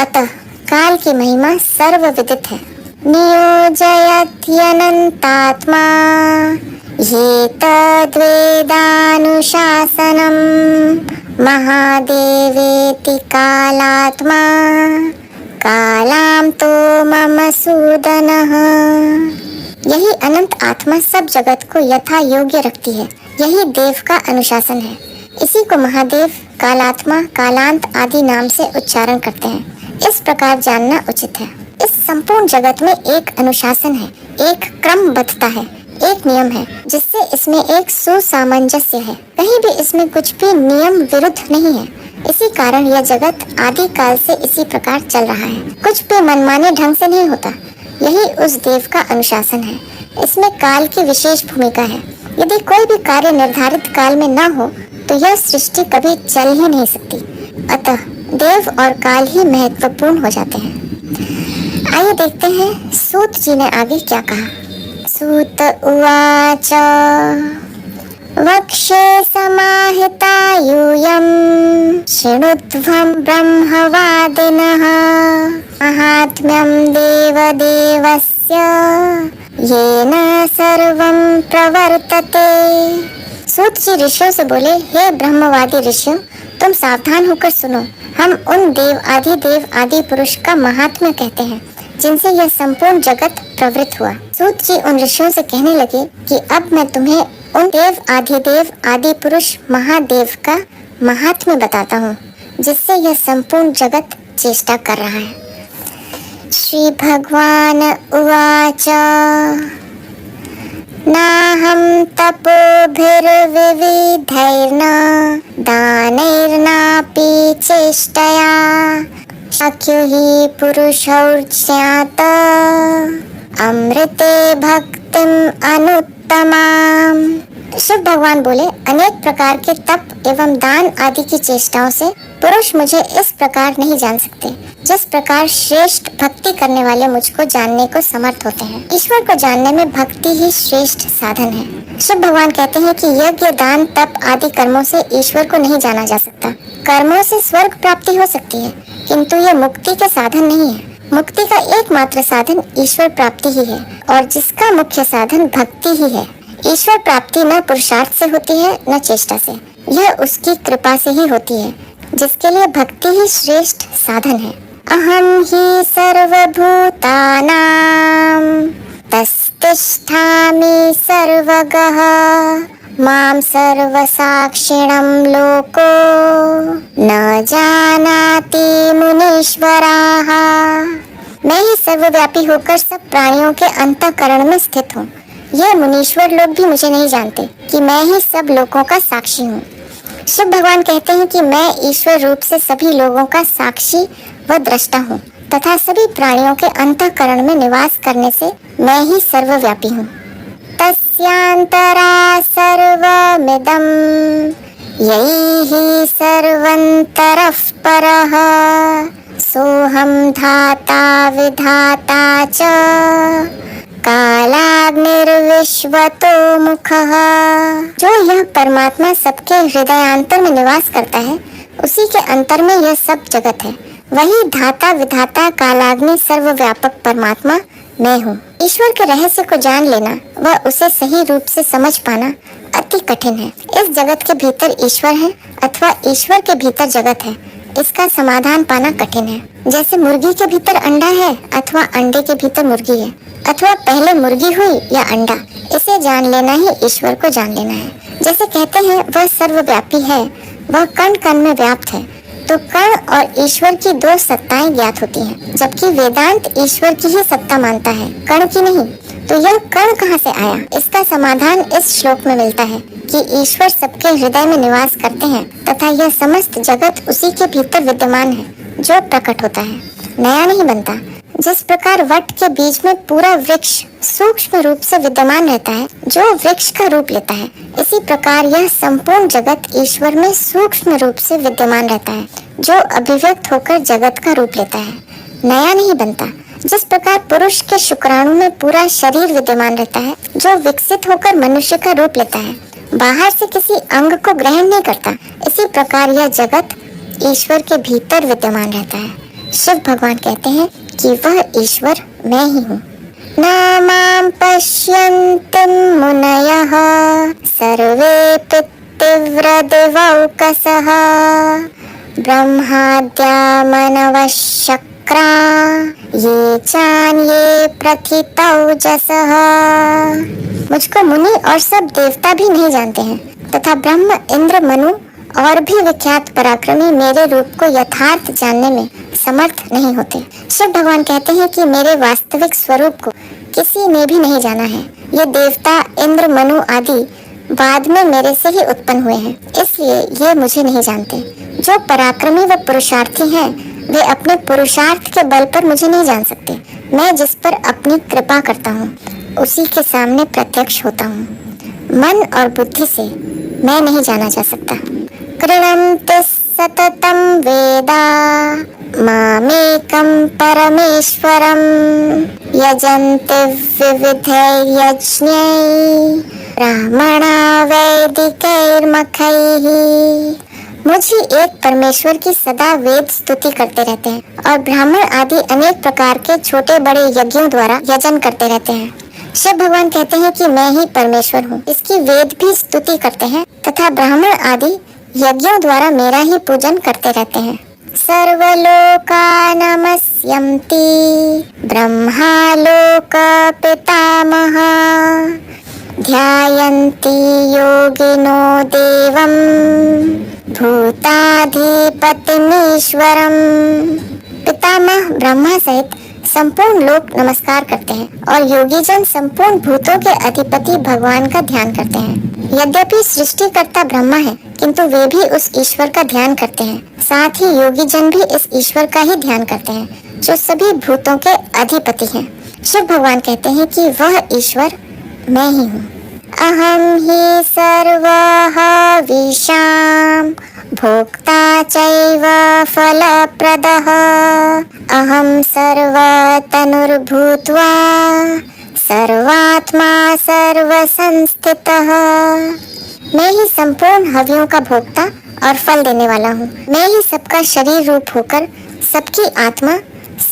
अतः काल की महिमा सर्वविदित है। नियोजयत्यनन्तात्मा ये तद्वेदानुशासनम महादेवेति कालात्मा कालाम तो मम सूदनः। यही अनंत आत्मा सब जगत को यथा योग्य रखती है। यही देव का अनुशासन है। इसी को महादेव, कालात्मा, कालांत आदि नाम से उच्चारण करते हैं। इस प्रकार जानना उचित है। इस संपूर्ण जगत में एक अनुशासन है, एक क्रमबद्धता है, एक नियम है, जिससे इसमें एक सुसामंजस्य है। कहीं भी इसमें कुछ भी नियम विरुद्ध नहीं है। इसी कारण यह जगत आदि काल से इसी प्रकार चल रहा है। कुछ भी मनमाने ढंग से नहीं होता। यही उस देव का अनुशासन है। इसमें काल की विशेष भूमिका है। यदि कोई भी कार्य निर्धारित काल में न हो तो यह सृष्टि कभी चल ही नहीं सकती। अतः देव और काल ही महत्वपूर्ण हो जाते हैं। आइए देखते हैं सूत जी ने आगे क्या कहा। सूत उवाच वक्षे समाहिता यूयं शृणुध्वं ब्रह्मवादिनः महात्म्यं देवदेवस्य येन सर्वं प्रवर्तते। सूत जी ऋषियों से बोले, हे ब्रह्मवादी ऋषियों, तुम सावधान होकर सुनो। हम उन देव आदि पुरुष का महात्म्य कहते हैं जिनसे यह संपूर्ण जगत प्रवृत्त हुआ। सूत जी उन ऋषियों से कहने लगे कि अब मैं तुम्हें उन देव आदि पुरुष महादेव का महात्म्य बताता हूँ जिससे यह संपूर्ण जगत चेष्टा कर रहा है। श्री भगवान उवाच नाहं तपोभिर्विविधैर्न दानैर्नापि चेष्टया शक्यो हि पुरुषौर्ज्ञात अमृते भक्तिम अनुत्तमाम। शिव भगवान बोले, अनेक प्रकार के तप एवं दान आदि की चेष्टाओं से पुरुष मुझे इस प्रकार नहीं जान सकते जिस प्रकार श्रेष्ठ भक्ति करने वाले मुझको जानने को समर्थ होते हैं। ईश्वर को जानने में भक्ति ही श्रेष्ठ साधन है। शिव भगवान कहते हैं कि यज्ञ दान तप आदि कर्मों से ईश्वर को नहीं जाना जा सकता। कर्मों से स्वर्ग प्राप्ति हो सकती है किंतु यह मुक्ति के साधन नहीं है। मुक्ति का एकमात्र साधन ईश्वर प्राप्ति ही है और जिसका मुख्य साधन भक्ति ही है। ईश्वर प्राप्ति न पुरुषार्थ से होती है न चेष्टा से, यह उसकी कृपा से ही होती है जिसके लिए भक्ति ही श्रेष्ठ साधन है। अहं हि सर्वभूतानां तस्तिष्ठामि सर्वगः मां सर्वसाक्षिणं लोको न जानाति मुनीश्वराः। मैं ही सर्वव्यापी होकर सब प्राणियों के अंतःकरण में स्थित हूँ। यह मुनीश्वर लोग भी मुझे नहीं जानते कि मैं ही सब लोगों का साक्षी हूँ। शिव भगवान कहते हैं कि मैं ईश्वर रूप से सभी लोगों का साक्षी व दृष्टा हूँ तथा सभी प्राणियों के अंतःकरण में निवास करने से मैं ही सर्वव्यापी हूँ। तस्यांतरा सर्वमिदं यैहि सर्वन्तरः परः सोऽहं धाता विधाता च कालाग्निर्विश्वतो मुखः। जो यह परमात्मा सबके हृदयांतर में निवास करता है उसी के अंतर में यह सब जगत है। वही धाता विधाता कालाग्नि सर्वव्यापक परमात्मा मैं हूँ। ईश्वर के रहस्य को जान लेना व उसे सही रूप से समझ पाना अति कठिन है। इस जगत के भीतर ईश्वर है अथवा ईश्वर के भीतर जगत है, इसका समाधान पाना कठिन है। जैसे मुर्गी के भीतर अंडा है अथवा अंडे के भीतर मुर्गी है, अथवा पहले मुर्गी हुई या अंडा, इसे जान लेना ही ईश्वर को जान लेना है। जैसे कहते हैं वह सर्वव्यापी है, वह कण कण में व्याप्त है, तो कण और ईश्वर की दो सत्ताएं ज्ञात होती हैं, जबकि वेदांत ईश्वर की ही सत्ता मानता है, कण की नहीं। तो यह कण कहाँ से आया? इसका समाधान इस श्लोक में मिलता है कि ईश्वर सबके हृदय में निवास करते हैं तथा यह समस्त जगत उसी के भीतर विद्यमान है जो प्रकट होता है, नया नहीं बनता। जिस प्रकार वट के बीज में पूरा वृक्ष सूक्ष्म रूप से विद्यमान रहता है जो वृक्ष का रूप लेता है, इसी प्रकार यह संपूर्ण जगत ईश्वर में सूक्ष्म रूप से विद्यमान रहता है जो अभिव्यक्त होकर जगत का रूप लेता है, नया नहीं बनता। जिस प्रकार पुरुष के शुक्राणु में पूरा शरीर विद्यमान रहता है जो विकसित होकर मनुष्य का रूप लेता है, बाहर से किसी अंग को ग्रहण नहीं करता, इसी प्रकार यह जगत ईश्वर के भीतर विद्यमान रहता है। शिव भगवान कहते हैं कि वह ईश्वर मैं ही हूँ। न मां पश्यन्ति मुनयः सर्वे तीव्रदिवौकसः ब्रह्माद्या मनवः शक्रा ये चान्ये प्रथितौजसः। मुझको मुनि और सब देवता भी नहीं जानते हैं तथा ब्रह्म इंद्र मनु और भी विख्यात पराक्रमी मेरे रूप को यथार्थ जानने में समर्थ नहीं होते। शिव भगवान कहते हैं कि मेरे वास्तविक स्वरूप को किसी ने भी नहीं जाना है। ये देवता इंद्र मनु आदि बाद में मेरे से ही उत्पन्न हुए हैं, इसलिए ये मुझे नहीं जानते। जो पराक्रमी व पुरुषार्थी हैं वे अपने पुरुषार्थ के बल पर मुझे नहीं जान सकते। मैं जिस पर अपनी कृपा करता हूँ उसी के सामने प्रत्यक्ष होता हूँ। मन और बुद्धि से मैं नहीं जाना जा सकता। कृणन्ति सततं वेदा मामेकं परमेश्वरं यजन्ति विविधैर्यज्ञैः ब्राह्मणा वैदिकैर्मखैः। मुझे एक परमेश्वर की सदा वेद स्तुति करते रहते हैं और ब्राह्मण आदि अनेक प्रकार के छोटे बड़े यज्ञों द्वारा यजन करते रहते हैं। शिव भगवान कहते हैं कि मैं ही परमेश्वर हूँ। इसकी वेद भी स्तुति करते हैं तथा ब्राह्मण आदि यज्ञों द्वारा मेरा ही पूजन करते रहते हैं। सर्वलोका नमस्यन्ति ब्रह्मालोक पितामह ध्यायन्ति योगिनो देवं भूताधिपतिमीश्वरम्। पितामह ब्रह्मा सहित संपूर्ण लोक नमस्कार करते हैं और योगी जन संपूर्ण भूतों के अधिपति भगवान का ध्यान करते हैं। यद्यपि सृष्टिकर्ता ब्रह्मा है, किंतु वे भी उस ईश्वर का ध्यान करते हैं। साथ ही योगी जन भी इस ईश्वर का ही ध्यान करते हैं जो सभी भूतों के अधिपति हैं। शिव भगवान कहते हैं कि वह ईश्वर मैं ही हूँ। अहम ही सर्वः विशाम भोक्ता चैव फलप्रदः अहम सर्वतनुर्भूत्वा सर्वात्मा सर्वसंस्थितः। मैं ही संपूर्ण हव्यों का भोक्ता और फल देने वाला हूँ। मैं ही सबका शरीर रूप होकर सबकी आत्मा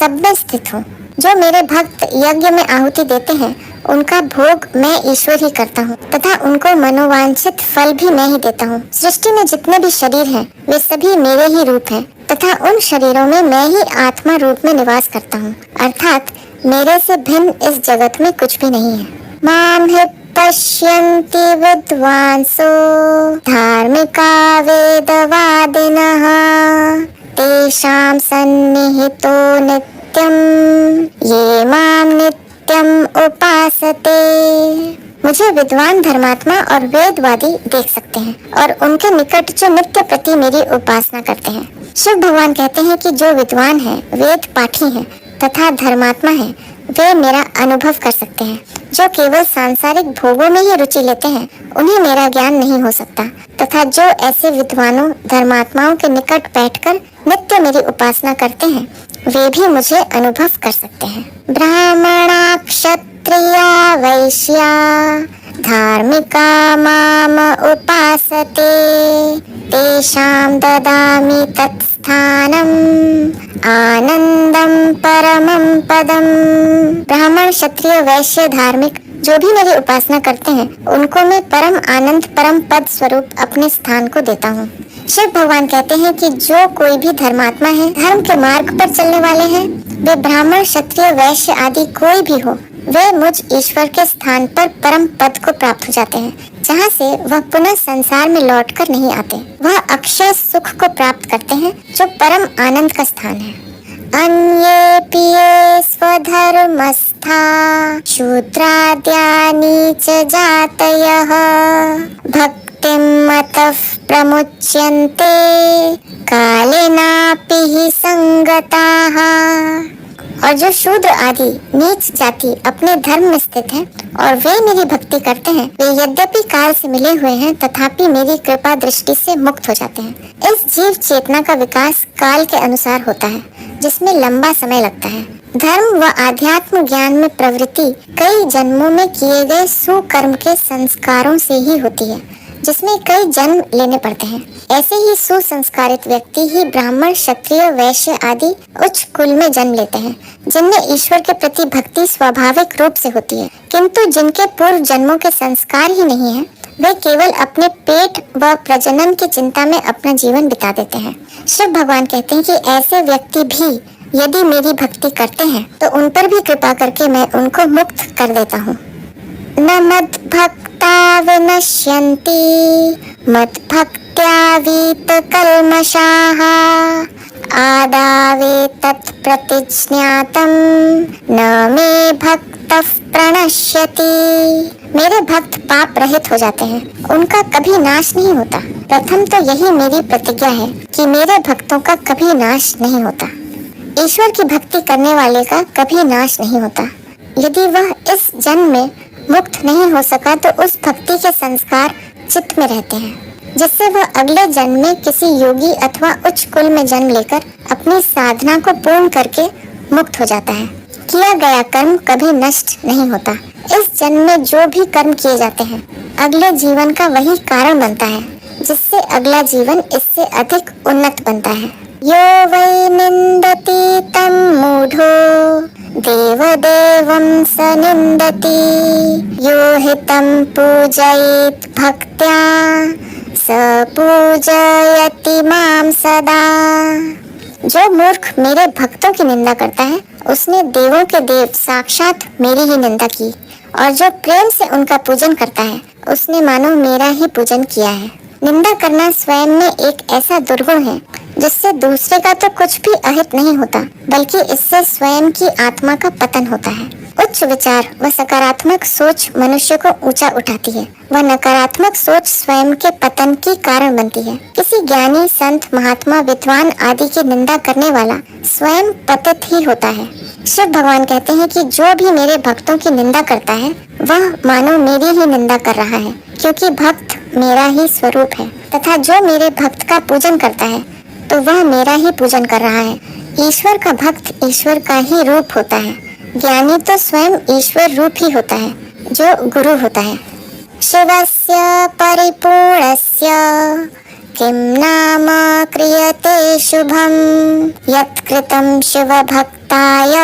सब में स्थित हूँ। जो मेरे भक्त यज्ञ में आहुति देते हैं उनका भोग मैं ईश्वर ही करता हूँ तथा उनको मनोवांछित फल भी मैं ही देता हूँ। सृष्टि में जितने भी शरीर हैं वे सभी मेरे ही रूप हैं तथा उन शरीरों में मैं ही आत्मा रूप में निवास करता हूँ, अर्थात मेरे से भिन्न इस जगत में कुछ भी नहीं है। माम हि पश्यन्ति विद्वांसो धार्मिका वेदवादिनः तेषां सन्निहितो नित्यं ये माम नित्यं उपासते। मुझे विद्वान धर्मात्मा और वेदवादी देख सकते हैं और उनके निकट जो नित्य प्रति मेरी उपासना करते हैं। शिव भगवान कहते हैं कि जो विद्वान है, वेद पाठी हैं तथा धर्मात्मा है, वे मेरा अनुभव कर सकते हैं। जो केवल सांसारिक भोगों में ही रुचि लेते हैं उन्हें मेरा ज्ञान नहीं हो सकता तथा जो ऐसे विद्वानों धर्मात्माओं के निकट बैठकर नित्य मेरी उपासना करते हैं वे भी मुझे अनुभव कर सकते हैं। ब्राह्मणा क्षत्रिया वैश्या धार्मिका माम उपासते तेषां ददामि तत्स्थानम् आनंदम परमं पदम। ब्राह्मण क्षत्रिय वैश्य धार्मिक जो भी मेरी उपासना करते हैं उनको मैं परम आनंद परम पद स्वरूप अपने स्थान को देता हूँ। शिव भगवान कहते हैं कि जो कोई भी धर्मात्मा है, धर्म के मार्ग पर चलने वाले हैं, वे ब्राह्मण क्षत्रिय वैश्य आदि कोई भी हो, वे मुझ ईश्वर के स्थान पर परम पद को प्राप्त हो जाते हैं जहाँ से वह पुनः संसार में लौटकर नहीं आते। वह अक्षय सुख को प्राप्त करते हैं जो परम आनंद का स्थान है। अन्ये पिये स्वधर्मस्था शूद्राद्यानि च जातयः भक्तिं मतः प्रमुच्यन्ते कालेनापि हि संगताः। और जो शूद्र आदि नीच जाति अपने धर्म में स्थित हैं और वे मेरी भक्ति करते हैं, वे यद्यपि काल से मिले हुए हैं तथापि मेरी कृपा दृष्टि से मुक्त हो जाते हैं। इस जीव चेतना का विकास काल के अनुसार होता है जिसमें लंबा समय लगता है। धर्म व आध्यात्म ज्ञान में प्रवृत्ति कई जन्मों में किए गए सुकर्म के संस्कारों से ही होती है जिसमें कई जन्म लेने पड़ते हैं। ऐसे ही सुसंस्कारित व्यक्ति ही ब्राह्मण क्षत्रिय वैश्य आदि उच्च कुल में जन्म लेते हैं जिनमें ईश्वर के प्रति भक्ति स्वाभाविक रूप से होती है, किंतु जिनके पूर्व जन्मों के संस्कार ही नहीं है वे केवल अपने पेट व प्रजनन की चिंता में अपना जीवन बिता देते हैं। शिव भगवान कहते हैं कि ऐसे व्यक्ति भी यदि मेरी भक्ति करते हैं तो उन पर भी कृपा करके मैं उनको मुक्त कर देता हूँ। न मद्भक्ता विनश्यन्ति मद्भक्त्या वीतकल्मषाः आदावे तत्प्रतिज्ञातं न मे भक्तः प्रणश्यति। मेरे भक्त पाप रहित हो जाते हैं, उनका कभी नाश नहीं होता। प्रथम तो यही मेरी प्रतिज्ञा है कि मेरे भक्तों का कभी नाश नहीं होता। ईश्वर की भक्ति करने वाले का कभी नाश नहीं होता। यदि वह इस जन्म में मुक्त नहीं हो सका तो उस भक्ति के संस्कार चित्त में रहते हैं जिससे वह अगले जन्म में किसी योगी अथवा उच्च कुल में जन्म लेकर अपनी साधना को पूर्ण करके मुक्त हो जाता है। किया गया कर्म कभी नष्ट नहीं होता। इस जन्म में जो भी कर्म किए जाते हैं अगले जीवन का वही कारण बनता है, जिससे अगला जीवन इससे अधिक उन्नत बनता है। यो वै निन्दति तं मूढो देवदेवं स निन्दति, यो हि तं पूजयेत् भक्त्या स पूजयति मां सदा। जो मूर्ख मेरे भक्तों की निंदा करता है, उसने देवों के देव साक्षात मेरी ही निंदा की, और जो प्रेम से उनका पूजन करता है, उसने मानो मेरा ही पूजन किया है। निंदा करना स्वयं में एक ऐसा दुर्गुण है जिससे दूसरे का तो कुछ भी अहित नहीं होता, बल्कि इससे स्वयं की आत्मा का पतन होता है। उच्च विचार व सकारात्मक सोच मनुष्य को ऊंचा उठाती है, वह नकारात्मक सोच स्वयं के पतन की कारण बनती है। किसी ज्ञानी, संत, महात्मा, विद्वान आदि की निंदा करने वाला स्वयं पतित ही होता है। शिव भगवान कहते हैं कि जो भी मेरे भक्तों की निंदा करता है, वह मानो मेरी ही निंदा कर रहा है, क्योंकि भक्त मेरा ही स्वरूप है, तथा जो मेरे भक्त का पूजन करता है, तो वह मेरा ही पूजन कर रहा है। ईश्वर का भक्त ईश्वर का ही रूप होता है। ज्ञानी तो स्वयं ईश्वर रूप ही होता है, जो गुरु होता है। शिवस्य परिपूर्णस्य किं नाम क्रियते शुभम, यत्कृतं शिवभक्ताय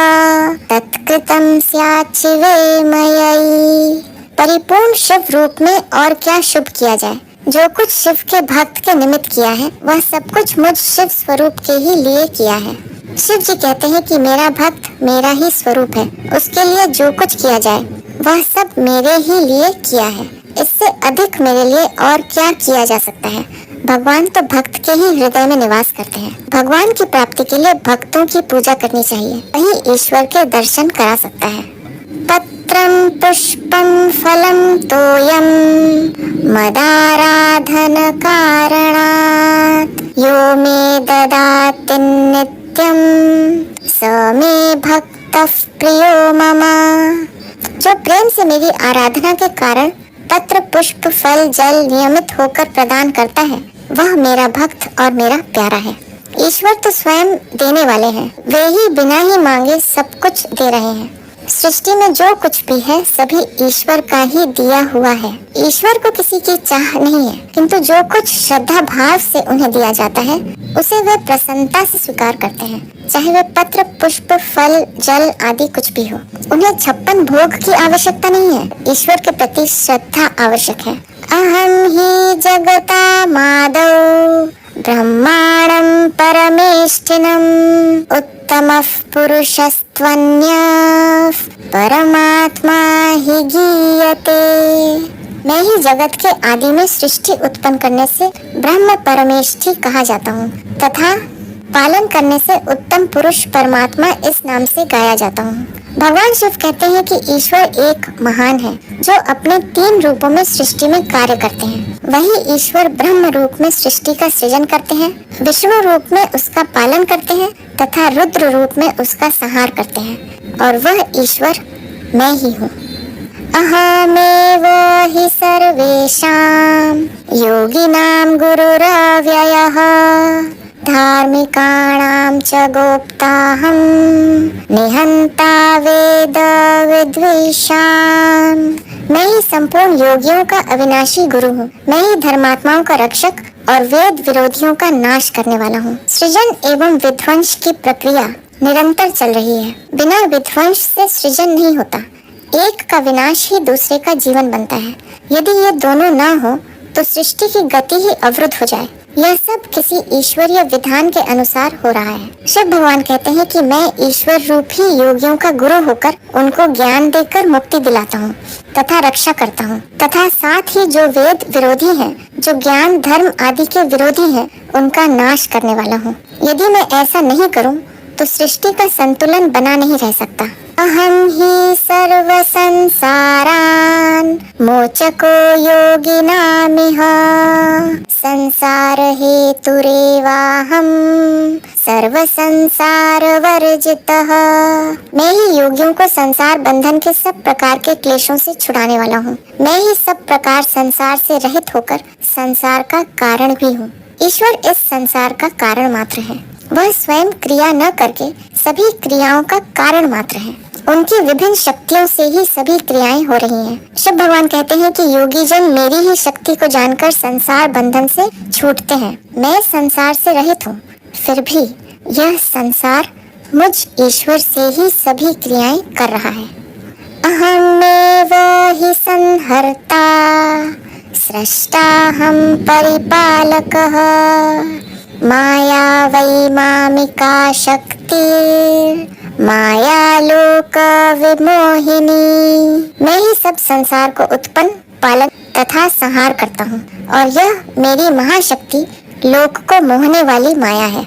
तत्कृतं स्यात् शिवे मयि। परिपूर्ण शिव रूप में और क्या शुभ किया जाए। जो कुछ शिव के भक्त के निमित्त किया है, वह सब कुछ मुझ शिव स्वरूप के ही लिए किया है। शिव जी कहते हैं कि मेरा भक्त मेरा ही स्वरूप है, उसके लिए जो कुछ किया जाए वह सब मेरे ही लिए किया है। इससे अधिक मेरे लिए और क्या किया जा सकता है। भगवान तो भक्त के ही हृदय में निवास करते हैं। भगवान की प्राप्ति के लिए भक्तों की पूजा करनी चाहिए, वही ईश्वर के दर्शन करा सकता है। पत्रं पुष्पं फलं तोयं मदाराधन कारणात्, यो मे ददाति नित्यं स मे भक्तः प्रियो मम। जो प्रेम से मेरी आराधना के कारण पत्र, पुष्प, फल, जल नियमित होकर प्रदान करता है, वह मेरा भक्त और मेरा प्यारा है। ईश्वर तो स्वयं देने वाले हैं, वे ही बिना ही मांगे सब कुछ दे रहे हैं। सृष्टि में जो कुछ भी है सभी ईश्वर का ही दिया हुआ है। ईश्वर को किसी की चाह नहीं है, किंतु जो कुछ श्रद्धा भाव से उन्हें दिया जाता है, उसे वे प्रसन्नता से स्वीकार करते हैं, चाहे वे पत्र, पुष्प, फल, जल आदि कुछ भी हो। उन्हें 56 भोग की आवश्यकता नहीं है, ईश्वर के प्रति श्रद्धा आवश्यक है। अहम ही जगता मादौ ब्रह्माणं परमेष्ठिनम्, उत्तमः पुरुषस्त्वन्यः परमात्मा हि गीयते। मैं ही जगत के आदि में सृष्टि उत्पन्न करने से ब्रह्म परमेष्ठी कहा जाता हूँ, तथा पालन करने से उत्तम पुरुष परमात्मा इस नाम से गाया जाता हूँ। भगवान शिव कहते हैं कि ईश्वर एक महान है, जो अपने 3 रूपों में सृष्टि में कार्य करते हैं। वही ईश्वर ब्रह्म रूप में सृष्टि का सृजन करते हैं, विष्णु रूप में उसका पालन करते हैं, तथा रुद्र रूप में उसका संहार करते हैं, और वह ईश्वर मैं ही हूँ। अहमेव हि सर्वेषां योगिनां गुरुरव्ययः, धार्मिकाणां च गोप्ताहं निहंता वेद विद्वेषां। मैं ही संपूर्ण योगियों का अविनाशी गुरु हूँ। मैं ही धर्मात्माओं का रक्षक और वेद विरोधियों का नाश करने वाला हूँ। सृजन एवं विध्वंस की प्रक्रिया निरंतर चल रही है। बिना विध्वंस से सृजन नहीं होता। एक का विनाश ही दूसरे का जीवन बनता है। यदि ये दोनों न हो तो सृष्टि की गति ही अवरुद्ध हो जाए। यह सब किसी ईश्वरीय विधान के अनुसार हो रहा है। शिव भगवान कहते हैं कि मैं ईश्वर रूप ही योगियों का गुरु होकर उनको ज्ञान देकर मुक्ति दिलाता हूँ तथा रक्षा करता हूँ, तथा साथ ही जो वेद विरोधी हैं, जो ज्ञान धर्म आदि के विरोधी हैं, उनका नाश करने वाला हूँ। यदि मैं ऐसा नहीं करूँ तो सृष्टि का संतुलन बना नहीं रह सकता। अहम ही सर्व संसारान मोचको योगिनामिह, संसार हेतुरेवाहम सर्व संसार वर्जितः। मैं ही योगियों को संसार बंधन के सब प्रकार के क्लेशों से छुड़ाने वाला हूँ। मैं ही सब प्रकार संसार से रहित होकर संसार का कारण भी हूँ। ईश्वर इस संसार का कारण मात्र है। वह स्वयं क्रिया न करके सभी क्रियाओं का कारण मात्र है। उनकी विभिन्न शक्तियों से ही सभी क्रियाएं हो रही हैं। शिव भगवान कहते हैं कि योगी जन मेरी ही शक्ति को जानकर संसार बंधन से छूटते हैं। मैं संसार से रहित हूँ, फिर भी यह संसार मुझ ईश्वर से ही सभी क्रियाएं कर रहा है। अहमेव हि संहर्ता स्रष्टाहं परिपालकः माया वै मामिका शक्ति माया लोक विमोहिनी। मैं ही सब संसार को उत्पन्न, पालन तथा संहार करता हूँ और यह मेरी महाशक्ति लोक को मोहने वाली माया है।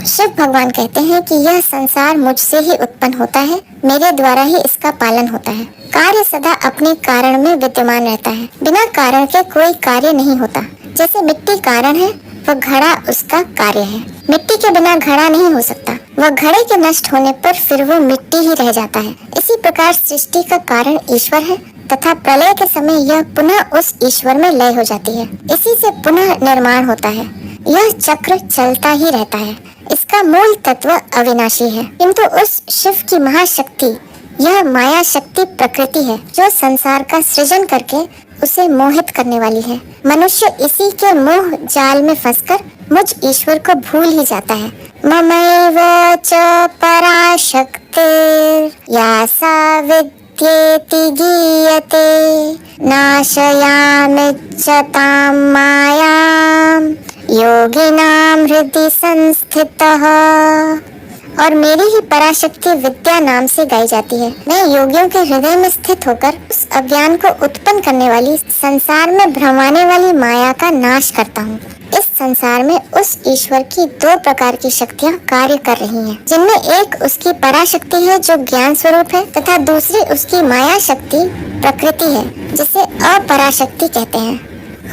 शिव भगवान कहते हैं कि यह संसार मुझसे ही उत्पन्न होता है, मेरे द्वारा ही इसका पालन होता है। कार्य सदा अपने कारण में विद्यमान रहता है, बिना कारण के कोई कार्य नहीं होता। जैसे मिट्टी कारण है, वह घड़ा उसका कार्य है। मिट्टी के बिना घड़ा नहीं हो सकता, वह घड़े के नष्ट होने पर फिर वो मिट्टी ही रह जाता है। इसी प्रकार सृष्टि का कारण ईश्वर है तथा प्रलय के समय यह पुनः उस ईश्वर में लय हो जाती है। इसी से पुनः निर्माण होता है। यह चक्र चलता ही रहता है। इसका मूल तत्व अविनाशी है, किंतु उस शिव की महाशक्ति यह माया शक्ति प्रकृति है जो संसार का सृजन करके उसे मोहित करने वाली है। मनुष्य इसी के मोह जाल में फंसकर मुझ ईश्वर को भूल ही जाता है। ममैव च पराशक्ति या सा विद्येति गीयते नाशयामि च तां मायां योगिनां हृदि संस्थितः। और मेरी ही पराशक्ति विद्या नाम से गाई जाती है। मैं योगियों के हृदय में स्थित होकर उस अज्ञान को उत्पन्न करने वाली, संसार में भ्रमाने वाली माया का नाश करता हूँ। इस संसार में उस ईश्वर की दो प्रकार की शक्तियाँ कार्य कर रही हैं, जिनमें एक उसकी पराशक्ति है जो ज्ञान स्वरूप है तथा दूसरी उसकी माया शक्ति प्रकृति है जिसे अपराशक्ति कहते हैं।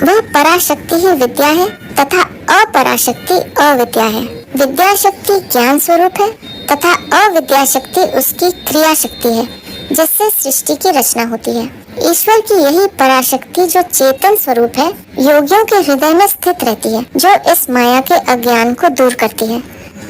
वह पराशक्ति ही विद्या है तथा अपराशक्ति अविद्या है। विद्या शक्ति ज्ञान स्वरूप है तथा अविद्या शक्ति उसकी क्रिया शक्ति है जिससे सृष्टि की रचना होती है। ईश्वर की यही पराशक्ति जो चेतन स्वरूप है योगियों के हृदय में स्थित रहती है, जो इस माया के अज्ञान को दूर करती है।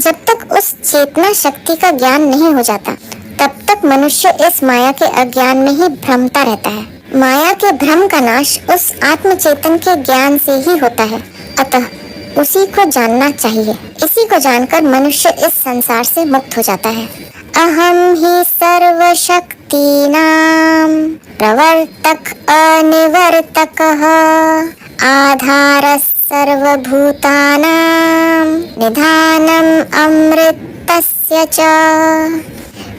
जब तक उस चेतना शक्ति का ज्ञान नहीं हो जाता तब तक मनुष्य इस माया के अज्ञान में ही भ्रमता रहता है। माया के भ्रम का नाश उस आत्म चेतन के ज्ञान से ही होता है, अतः उसी को जानना चाहिए। इसी को जानकर मनुष्य इस संसार से मुक्त हो जाता है। अहम ही सर्वशक्तीनां प्रवर्तक अनिवर्तकः आधारः सर्वभूतानां निधानम् अमृतस्य च।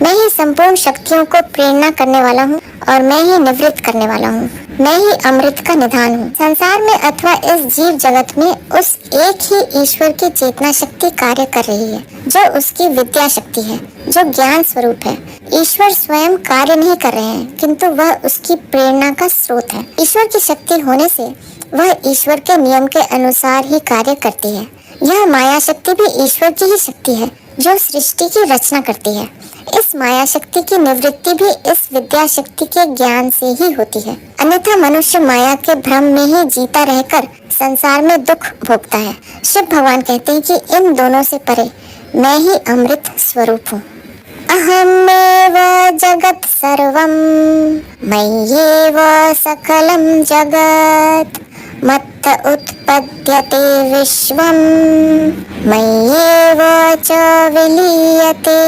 मैं ही संपूर्ण शक्तियों को प्रेरणा करने वाला हूँ और मैं ही निवृत्त करने वाला हूँ। मैं ही अमृत का निधान हूँ। संसार में अथवा इस जीव जगत में उस एक ही ईश्वर की चेतना शक्ति कार्य कर रही है जो उसकी विद्या शक्ति है, जो ज्ञान स्वरूप है। ईश्वर स्वयं कार्य नहीं कर रहे हैं, किंतु वह उसकी प्रेरणा का स्रोत है। ईश्वर की शक्ति होने से वह ईश्वर के नियम के अनुसार ही कार्य करती है। यह माया शक्ति भी ईश्वर की ही शक्ति है जो सृष्टि की रचना करती है। इस माया शक्ति की निवृत्ति भी इस विद्या शक्ति के ज्ञान से ही होती है। अन्यथा मनुष्य माया के भ्रम में ही जीता रहकर संसार में दुख भोगता है। शिव भगवान कहते हैं कि इन दोनों से परे मैं ही अमृत स्वरूप हूँ। अहमेव जगत सर्वं मय्येव सकलं जगत् मत्त उत्पद्यते विश्वं मय्येव च विलीयते।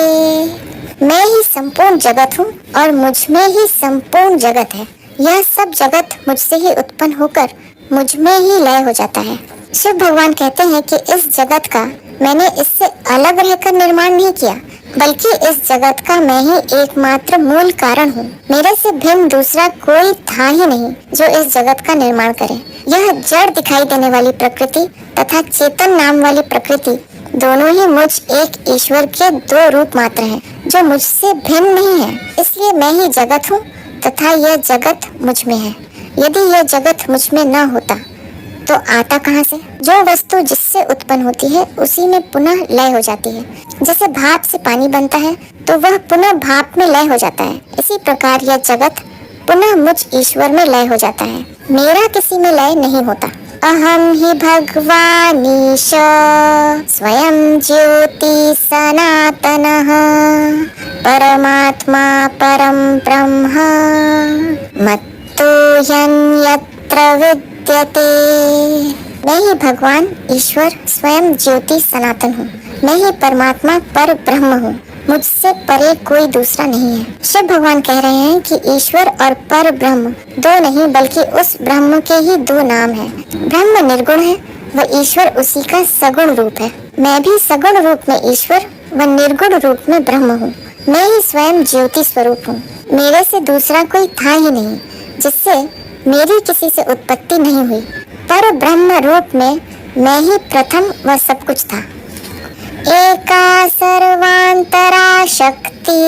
मैं ही संपूर्ण जगत हूँ और मुझ में ही संपूर्ण जगत है। यह सब जगत मुझसे ही उत्पन्न होकर मुझ में ही लय हो जाता है। शिव भगवान कहते हैं कि इस जगत का मैंने इससे अलग रहकर निर्माण नहीं किया, बल्कि इस जगत का मैं ही एकमात्र मूल कारण हूँ। मेरे से भिन्न दूसरा कोई था ही नहीं जो इस जगत का निर्माण करे। यह जड़ दिखाई देने वाली प्रकृति तथा चेतन नाम वाली प्रकृति दोनों ही मुझ एक ईश्वर के दो रूप मात्र हैं, जो मुझसे भिन्न नहीं है। इसलिए मैं ही जगत हूँ तथा यह जगत मुझ में है। यदि यह जगत मुझ में न होता तो आता कहाँ से? जो वस्तु जिससे उत्पन्न होती है उसी में पुनः लय हो जाती है। जैसे भाप से पानी बनता है तो वह पुनः भाप में लय हो जाता है, इसी प्रकार यह जगत पुनः मुझ ईश्वर में लय हो जाता है। मेरा किसी में लय नहीं होता। अहम ही भगवानीश स्वयं ज्योति सनातनः परमात्मा आत्मा परम ब्रह्म मत्तो यन्यत्र विद्यते। मैं ही भगवान ईश्वर स्वयं ज्योति सनातन हूँ। मैं ही परमात्मा पर ब्रह्म हूँ। मुझसे परे कोई दूसरा नहीं है। शिव भगवान कह रहे हैं कि ईश्वर और पर ब्रह्म दो नहीं बल्कि उस ब्रह्म के ही दो नाम हैं। ब्रह्म निर्गुण है व ईश्वर उसी का सगुण रूप है। मैं भी सगुण रूप में ईश्वर व निर्गुण रूप में ब्रह्म हूँ। मैं ही स्वयं ज्योति स्वरूप हूँ। मेरे से दूसरा कोई था ही नहीं जिससे मेरी किसी से उत्पत्ति नहीं हुई। पर ब्रह्म रूप में मैं ही प्रथम व सब कुछ था। एका सर्वांतरा शक्ति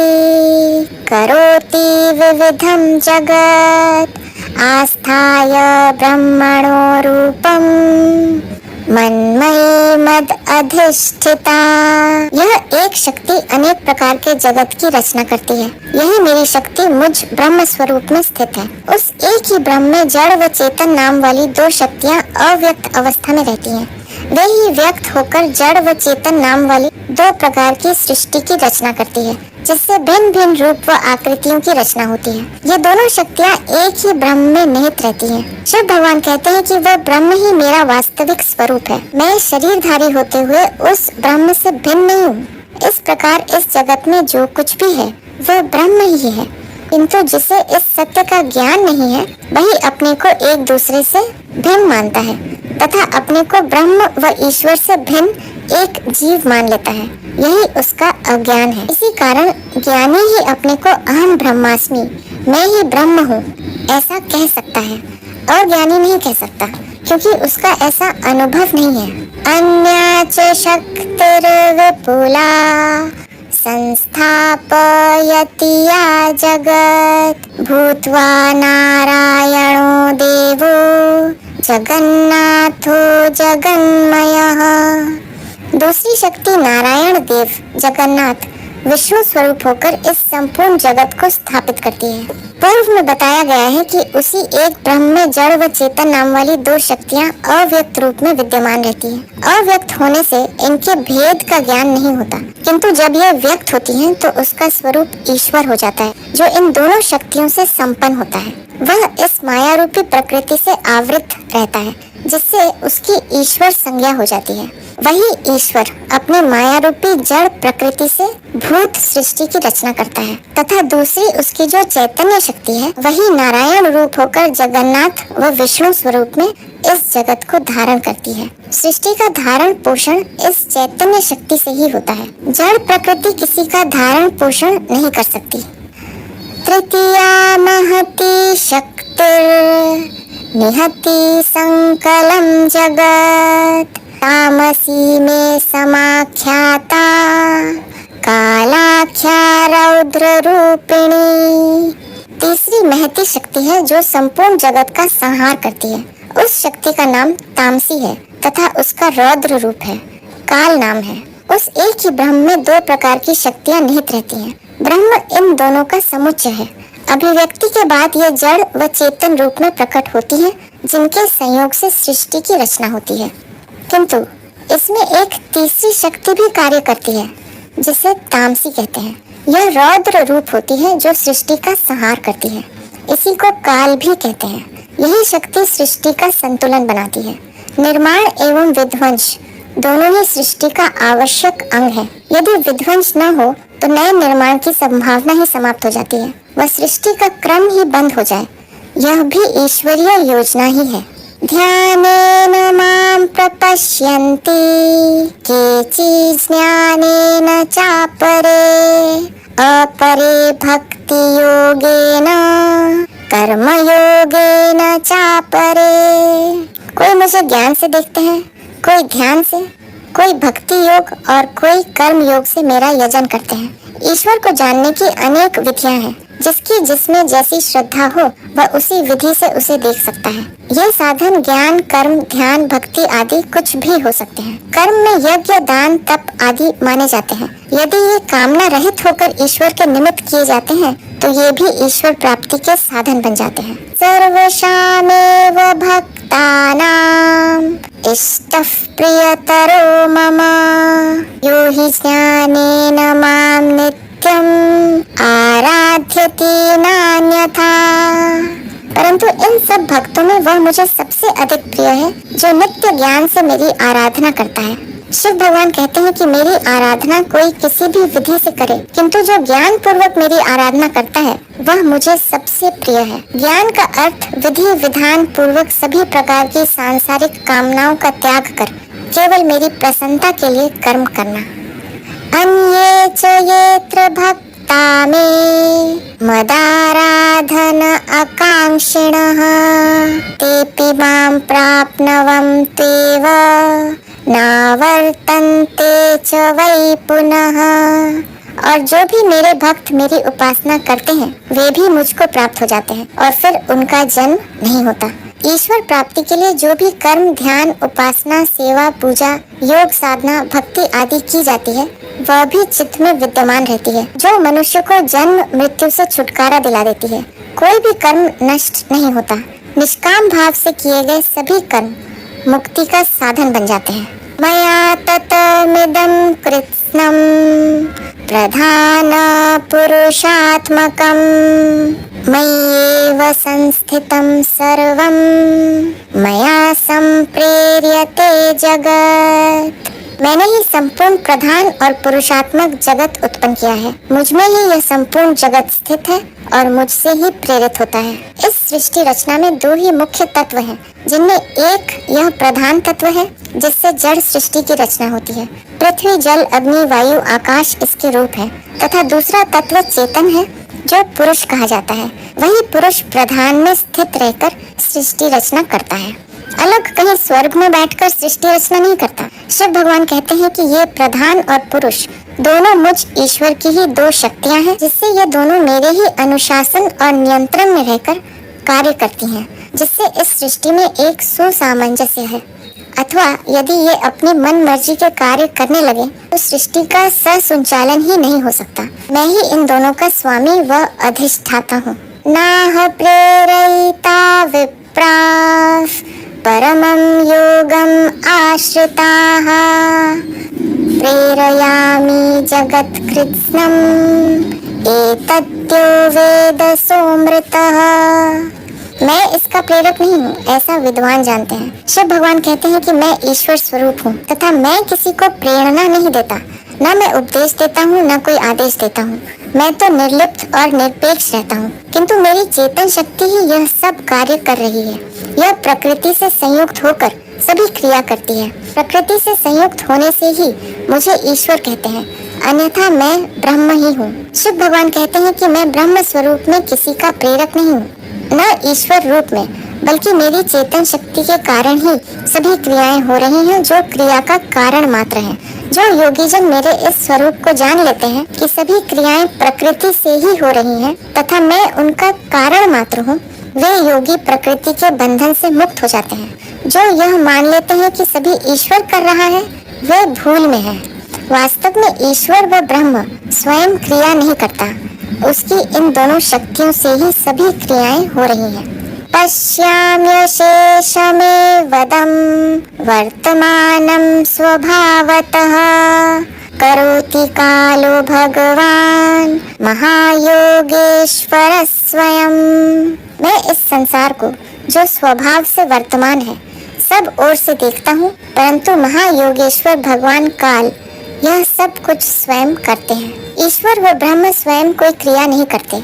करोति विविधं जगत् आस्थाय ब्रह्मणो रूपम मन्मयी मद अधिष्ठिता। यह एक शक्ति अनेक प्रकार के जगत की रचना करती है। यही मेरी शक्ति मुझ ब्रह्म स्वरूप में स्थित है। उस एक ही ब्रह्म में जड़ व चेतन नाम वाली दो शक्तियाँ अव्यक्त अवस्था में रहती हैं। वे ही व्यक्त होकर जड़ व चेतन नाम वाली दो प्रकार की सृष्टि की रचना करती है, जिससे भिन्न भिन्न रूप व आकृतियों की रचना होती है। ये दोनों शक्तियाँ एक ही ब्रह्म में निहित रहती हैं। शिव भगवान कहते हैं कि वह ब्रह्म ही मेरा वास्तविक स्वरूप है। मैं शरीरधारी होते हुए उस ब्रह्म से भिन्न नहीं हूँ। इस प्रकार इस जगत में जो कुछ भी है वह ब्रह्म ही है, किंतु जिसे इस सत्य का ज्ञान नहीं है वही अपने को एक दूसरे से भिन्न मानता है तथा अपने को ब्रह्म व ईश्वर से भिन्न एक जीव मान लेता है। यही उसका अज्ञान है। इसी कारण ज्ञानी ही अपने को अहम ब्रह्मास्मि, मैं ही ब्रह्म हूँ, ऐसा कह सकता है। अज्ञानी नहीं कह सकता, क्योंकि उसका ऐसा अनुभव नहीं है। अन्या च शक्तिर्विपुला संस्थापयति या जगत् भूत्वा नारायणो देवो जगन्नाथो जगन्मयः। दूसरी शक्ति नारायण देव जगन्नाथ विष्णु स्वरूप होकर इस संपूर्ण जगत को स्थापित करती है। पूर्व में बताया गया है कि उसी एक ब्रह्म में जड़ व चेतन नाम वाली दो शक्तियाँ अव्यक्त रूप में विद्यमान रहती हैं। अव्यक्त होने से इनके भेद का ज्ञान नहीं होता, किंतु जब यह व्यक्त होती हैं तो उसका स्वरूप ईश्वर हो जाता है, जो इन दोनों शक्तियों से संपन्न होता है। वह इस माया रूपी प्रकृति से आवृत रहता है, जिससे उसकी ईश्वर संज्ञा हो जाती है। वही ईश्वर अपने माया रूपी जड़ प्रकृति से भूत सृष्टि की रचना करता है तथा दूसरी उसकी जो चैतन्य शक्ति है वही नारायण रूप होकर जगन्नाथ व विष्णु स्वरूप में इस जगत को धारण करती है। सृष्टि का धारण पोषण इस चैतन्य शक्ति से ही होता है। जड़ प्रकृति किसी का धारण पोषण नहीं कर सकती। तृतीया महती शक्ति निहति संकलम जगत तामसी में समाख्याता कालाख्या रौद्र रूपिणी। तीसरी महती शक्ति है जो संपूर्ण जगत का संहार करती है। उस शक्ति का नाम तामसी है तथा उसका रौद्र रूप है, काल नाम है। उस एक ही ब्रह्म में दो प्रकार की शक्तियाँ निहित रहती हैं। ब्रह्म इन दोनों का समुच्चय है। अभिव्यक्ति के बाद ये जड़ व चेतन रूप में प्रकट होती है, जिनके संयोग से सृष्टि की रचना होती है। किंतु इसमें एक तीसरी शक्ति भी कार्य करती है, जिसे तामसी कहते हैं। यह रौद्र रूप होती है जो सृष्टि का संहार करती है। इसी को काल भी कहते हैं। यही शक्ति सृष्टि का संतुलन बनाती है। निर्माण एवं विध्वंस दोनों ही सृष्टि का आवश्यक अंग है। यदि विध्वंस न हो तो नए निर्माण की संभावना ही समाप्त हो जाती है, वह सृष्टि का क्रम ही बंद हो जाए। यह भी ईश्वरीय योजना ही है। ध्यानेन मां प्रपश्यन्ति केचित् ज्ञानेन चापरे अपरे भक्ति योगेन कर्म योगेन चापरे। कोई मुझे ज्ञान से देखते हैं, कोई ध्यान से, कोई भक्ति योग और कोई कर्म योग से मेरा यजन करते हैं। ईश्वर को जानने की अनेक विधियां हैं। जिसकी जिसमें जैसी श्रद्धा हो वह उसी विधि से उसे देख सकता है। ये साधन ज्ञान, कर्म, ध्यान, भक्ति आदि कुछ भी हो सकते हैं। कर्म में यज्ञ, दान, तप आदि माने जाते हैं। यदि ये कामना रहित होकर ईश्वर के निमित्त किए जाते हैं तो ये भी ईश्वर प्राप्ति के साधन बन जाते हैं। सर्वशामेव भक्तानां इष्टः प्रियतरो मम यो हि ज्ञानेन मां नित्यम् आराधयते साध्यति नान्यथा। परंतु इन सब भक्तों में वह मुझे सबसे अधिक प्रिय है जो नित्य ज्ञान से मेरी आराधना करता है। शिव भगवान कहते हैं कि मेरी आराधना कोई किसी भी विधि से करे, किंतु जो ज्ञान पूर्वक मेरी आराधना करता है वह मुझे सबसे प्रिय है। ज्ञान का अर्थ विधि विधान पूर्वक सभी प्रकार की सांसारिक कामनाओं का त्याग कर केवल मेरी प्रसन्नता के लिए कर्म करना। अन्ये च येत्र भक्ता मे मदाराधन आकांक्षिणः तेऽपि मां प्राप्नुवन्त्येव नावर्तन्ते च वै पुनः। और जो भी मेरे भक्त मेरी उपासना करते हैं वे भी मुझको प्राप्त हो जाते हैं और फिर उनका जन्म नहीं होता। ईश्वर प्राप्ति के लिए जो भी कर्म ध्यान उपासना सेवा पूजा योग साधना भक्ति आदि की जाती है वह भी चित्त में विद्यमान रहती है, जो मनुष्य को जन्म मृत्यु से छुटकारा दिला देती है। कोई भी कर्म नष्ट नहीं होता। निष्काम भाव से किए गए सभी कर्म मुक्ति का साधन बन जाते हैं। मया ततमिदं कृत्स्नं प्रधान पुरुषात्मकं मय्येव संस्थितं सर्वं मया संप्रेर्यते जगत्। मैंने ही संपूर्ण प्रधान और पुरुषात्मक जगत उत्पन्न किया है। मुझ में ही यह संपूर्ण जगत स्थित है और मुझसे ही प्रेरित होता है। इस सृष्टि रचना में दो ही मुख्य तत्व हैं, जिनमें एक यह प्रधान तत्व है जिससे जड़ सृष्टि की रचना होती है। पृथ्वी जल अग्नि वायु आकाश इसके रूप है, तथा दूसरा तत्व चेतन है जो पुरुष कहा जाता है। वही पुरुष प्रधान में स्थित रहकर सृष्टि रचना करता है, अलग कहीं स्वर्ग में बैठकर सृष्टि रचना नहीं करता। शिव भगवान कहते हैं कि ये प्रधान और पुरुष दोनों मुझ ईश्वर की ही दो शक्तियां हैं, जिससे ये दोनों मेरे ही अनुशासन और नियंत्रण में रहकर कार्य करती हैं, जिससे इस सृष्टि में एक सुसामंजस्य है। अथवा यदि ये अपनी मन मर्जी के कार्य करने लगे तो सृष्टि का ससंचालन ही नहीं हो सकता। मैं ही इन दोनों का स्वामी व अधिष्ठाता हूँ। नाह प्रेरयिता विप्राः परमं योगम् आश्रिताः प्रेरयामि जगत्कृत्स्नम् एतद्यो वेद सोमृतः। मैं इसका प्रेरक नहीं हूँ, ऐसा विद्वान जानते हैं। शिव भगवान कहते हैं कि मैं ईश्वर स्वरूप हूँ तथा मैं किसी को प्रेरणा नहीं देता, न मैं उपदेश देता हूँ न कोई आदेश देता हूँ। मैं तो निर्लिप्त और निरपेक्ष रहता हूँ, किंतु मेरी चेतन शक्ति ही यह सब कार्य कर रही है। यह प्रकृति से संयुक्त होकर सभी क्रिया करती है। प्रकृति से संयुक्त होने से ही मुझे ईश्वर कहते हैं, अन्यथा मैं ब्रह्म ही हूँ। शिव भगवान कहते हैं कि मैं ब्रह्म स्वरूप में किसी का प्रेरक नहीं हूँ, न ईश्वर रूप में, बल्कि मेरी चेतन शक्ति के कारण ही सभी क्रियाएं हो रही हैं, जो क्रिया का कारण मात्र है। जो योगी जन मेरे इस स्वरूप को जान लेते हैं कि सभी क्रियाएं प्रकृति से ही हो रही हैं तथा मैं उनका कारण मात्र हूँ, वे योगी प्रकृति के बंधन से मुक्त हो जाते हैं। जो यह मान लेते हैं कि सभी ईश्वर कर रहा है वे भूल में है। वास्तव में ईश्वर व ब्रह्म स्वयं क्रिया नहीं करता, उसकी इन दोनों शक्तियों से ही सभी क्रियाएं हो रही हैं। पश्याम्यशेषमेवदं वर्तमानं स्वभावतः करोति कालो भगवान महायोगेश्वर स्वयं। मैं इस संसार को जो स्वभाव से वर्तमान है सब ओर से देखता हूँ, परंतु महायोगेश्वर भगवान काल यह सब कुछ स्वयं करते हैं। ईश्वर व ब्रह्म स्वयं कोई क्रिया नहीं करते,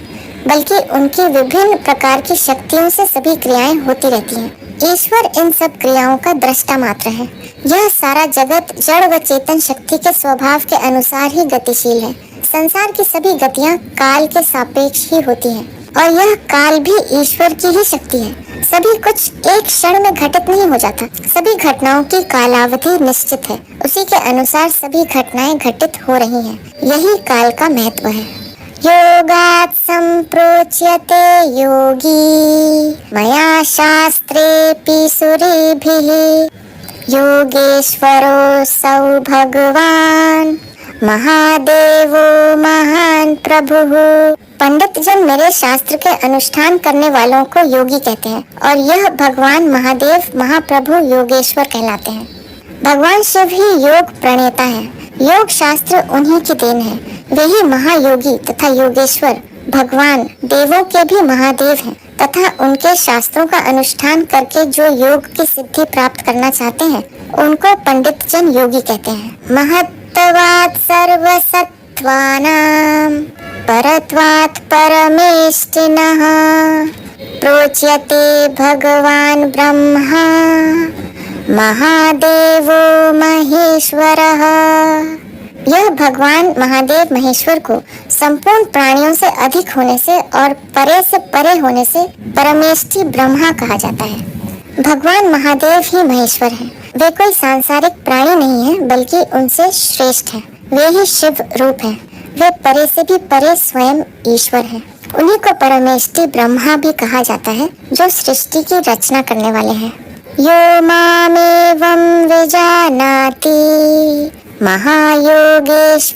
बल्कि उनकी विभिन्न प्रकार की शक्तियों से सभी क्रियाएं होती रहती हैं। ईश्वर इन सब क्रियाओं का दृष्टा मात्र है। यह सारा जगत जड़ व चेतन शक्ति के स्वभाव के अनुसार ही गतिशील है। संसार की सभी गतियां काल के सापेक्ष ही होती हैं और यह काल भी ईश्वर की ही शक्ति है। सभी कुछ एक क्षण में घटित नहीं हो जाता। सभी घटनाओं की कालावधि निश्चित है, उसी के अनुसार सभी घटनाएं घटित हो रही हैं। यही काल का महत्व है। योगात् सम्प्रोच्यते योगी मया शास्त्रेऽपि सुरेभिः योगेश्वरोऽसौ भगवान महादेवो महान प्रभुः। पंडित जन मेरे शास्त्र के अनुष्ठान करने वालों को योगी कहते हैं और यह भगवान महादेव महाप्रभु योगेश्वर कहलाते हैं। भगवान शिव ही योग प्रणेता है। योग शास्त्र उन्हीं की देन है। वे ही महायोगी तथा योगेश्वर भगवान देवों के भी महादेव हैं तथा उनके शास्त्रों का अनुष्ठान करके जो योग की सिद्धि प्राप्त करना चाहते हैं उनको पंडित जन योगी कहते हैं। महत्वात् सर्वसत्त्वानां परत्वात् परमेष्टिनः प्रोच्यते भगवान ब्रह्मा महादेवो महेश्वरः। यह भगवान महादेव महेश्वर को संपूर्ण प्राणियों से अधिक होने से और परे से परे होने से परमेष्ठी ब्रह्मा कहा जाता है। भगवान महादेव ही महेश्वर हैं। वे कोई सांसारिक प्राणी नहीं है बल्कि उनसे श्रेष्ठ है। वे ही शिव रूप हैं। वे परे से भी परे स्वयं ईश्वर हैं। उन्हीं को परमेष्ठी ब्रह्मा भी कहा जाता है जो सृष्टि की रचना करने वाले हैं। यो मामेवं विजानाति महायोगेश्वरेश्वरं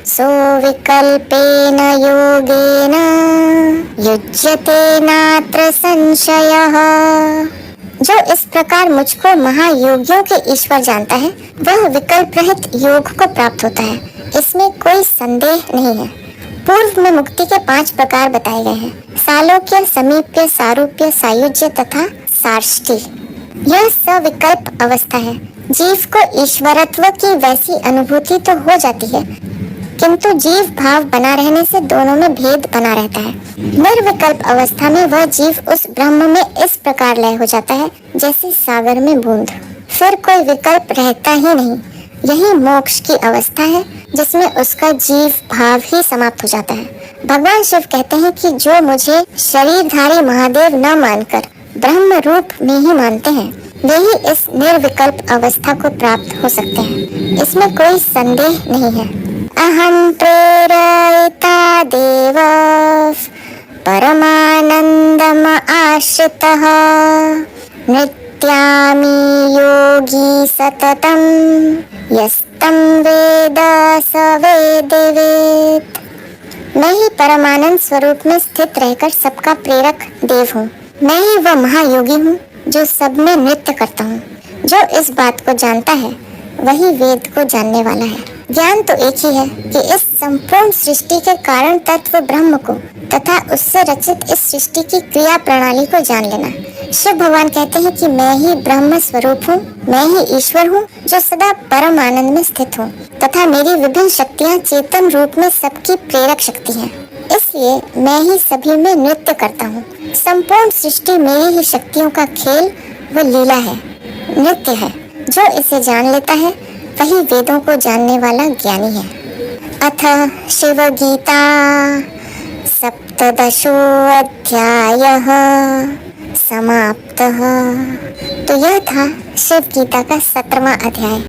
सो विकल्पेन योगेन युज्यते नात्र संशयः। जो इस प्रकार मुझको महायोगियों के ईश्वर जानता है वह विकल्प रहित योग को प्राप्त होता है, इसमें कोई संदेह नहीं है। पूर्व में मुक्ति के 5 प्रकार बताए गए हैं: सालोक्य, समीप्य, सारूप्य, सायुज्य तथा सार्ष्टी। यह सविकल्प अवस्था है। जीव को ईश्वरत्व की वैसी अनुभूति तो हो जाती है किंतु जीव भाव बना रहने से दोनों में भेद बना रहता है। निर्विकल्प अवस्था में वह जीव उस ब्रह्म में इस प्रकार लय हो जाता है जैसे सागर में बूंद। फिर कोई विकल्प रहता ही नहीं। यही मोक्ष की अवस्था है जिसमें उसका जीव भाव ही समाप्त हो जाता है। भगवान शिव कहते हैं कि जो मुझे शरीरधारी महादेव न मानकर ब्रह्म रूप में ही मानते हैं वे ही इस निर्विकल्प अवस्था को प्राप्त हो सकते हैं, इसमें कोई संदेह नहीं है। अहं प्रेरयिता देव परमानंदम आश्रितः नित्यामि योगी सततं यस्तं वेद स वेदवित्। मैं ही परमानंद स्वरूप में स्थित रहकर सबका प्रेरक देव हूँ। मैं ही वह महायोगी हूँ जो सब में नृत्य करता हूँ। जो इस बात को जानता है वही वेद को जानने वाला है। ज्ञान तो एक ही है कि इस संपूर्ण सृष्टि के कारण तत्व ब्रह्म को तथा उससे रचित इस सृष्टि की क्रिया प्रणाली को जान लेना। शिव भगवान कहते हैं कि मैं ही ब्रह्म स्वरूप हूँ, मैं ही ईश्वर हूँ जो सदा परम आनंद में स्थित हूँ तथा मेरी विभिन्न शक्तियाँ चेतन रूप में सबकी प्रेरक शक्ति हैं। इसलिए मैं ही सभी में नृत्य करता हूँ। संपूर्ण सृष्टि मेरी ही शक्तियों का खेल व लीला है, नृत्य है। जो इसे जान लेता है वही वेदों को जानने वाला ज्ञानी है। अथ शिव गीता सप्तदशोऽध्यायः समाप्तः। तो यह था शिव गीता का 17वां अध्याय।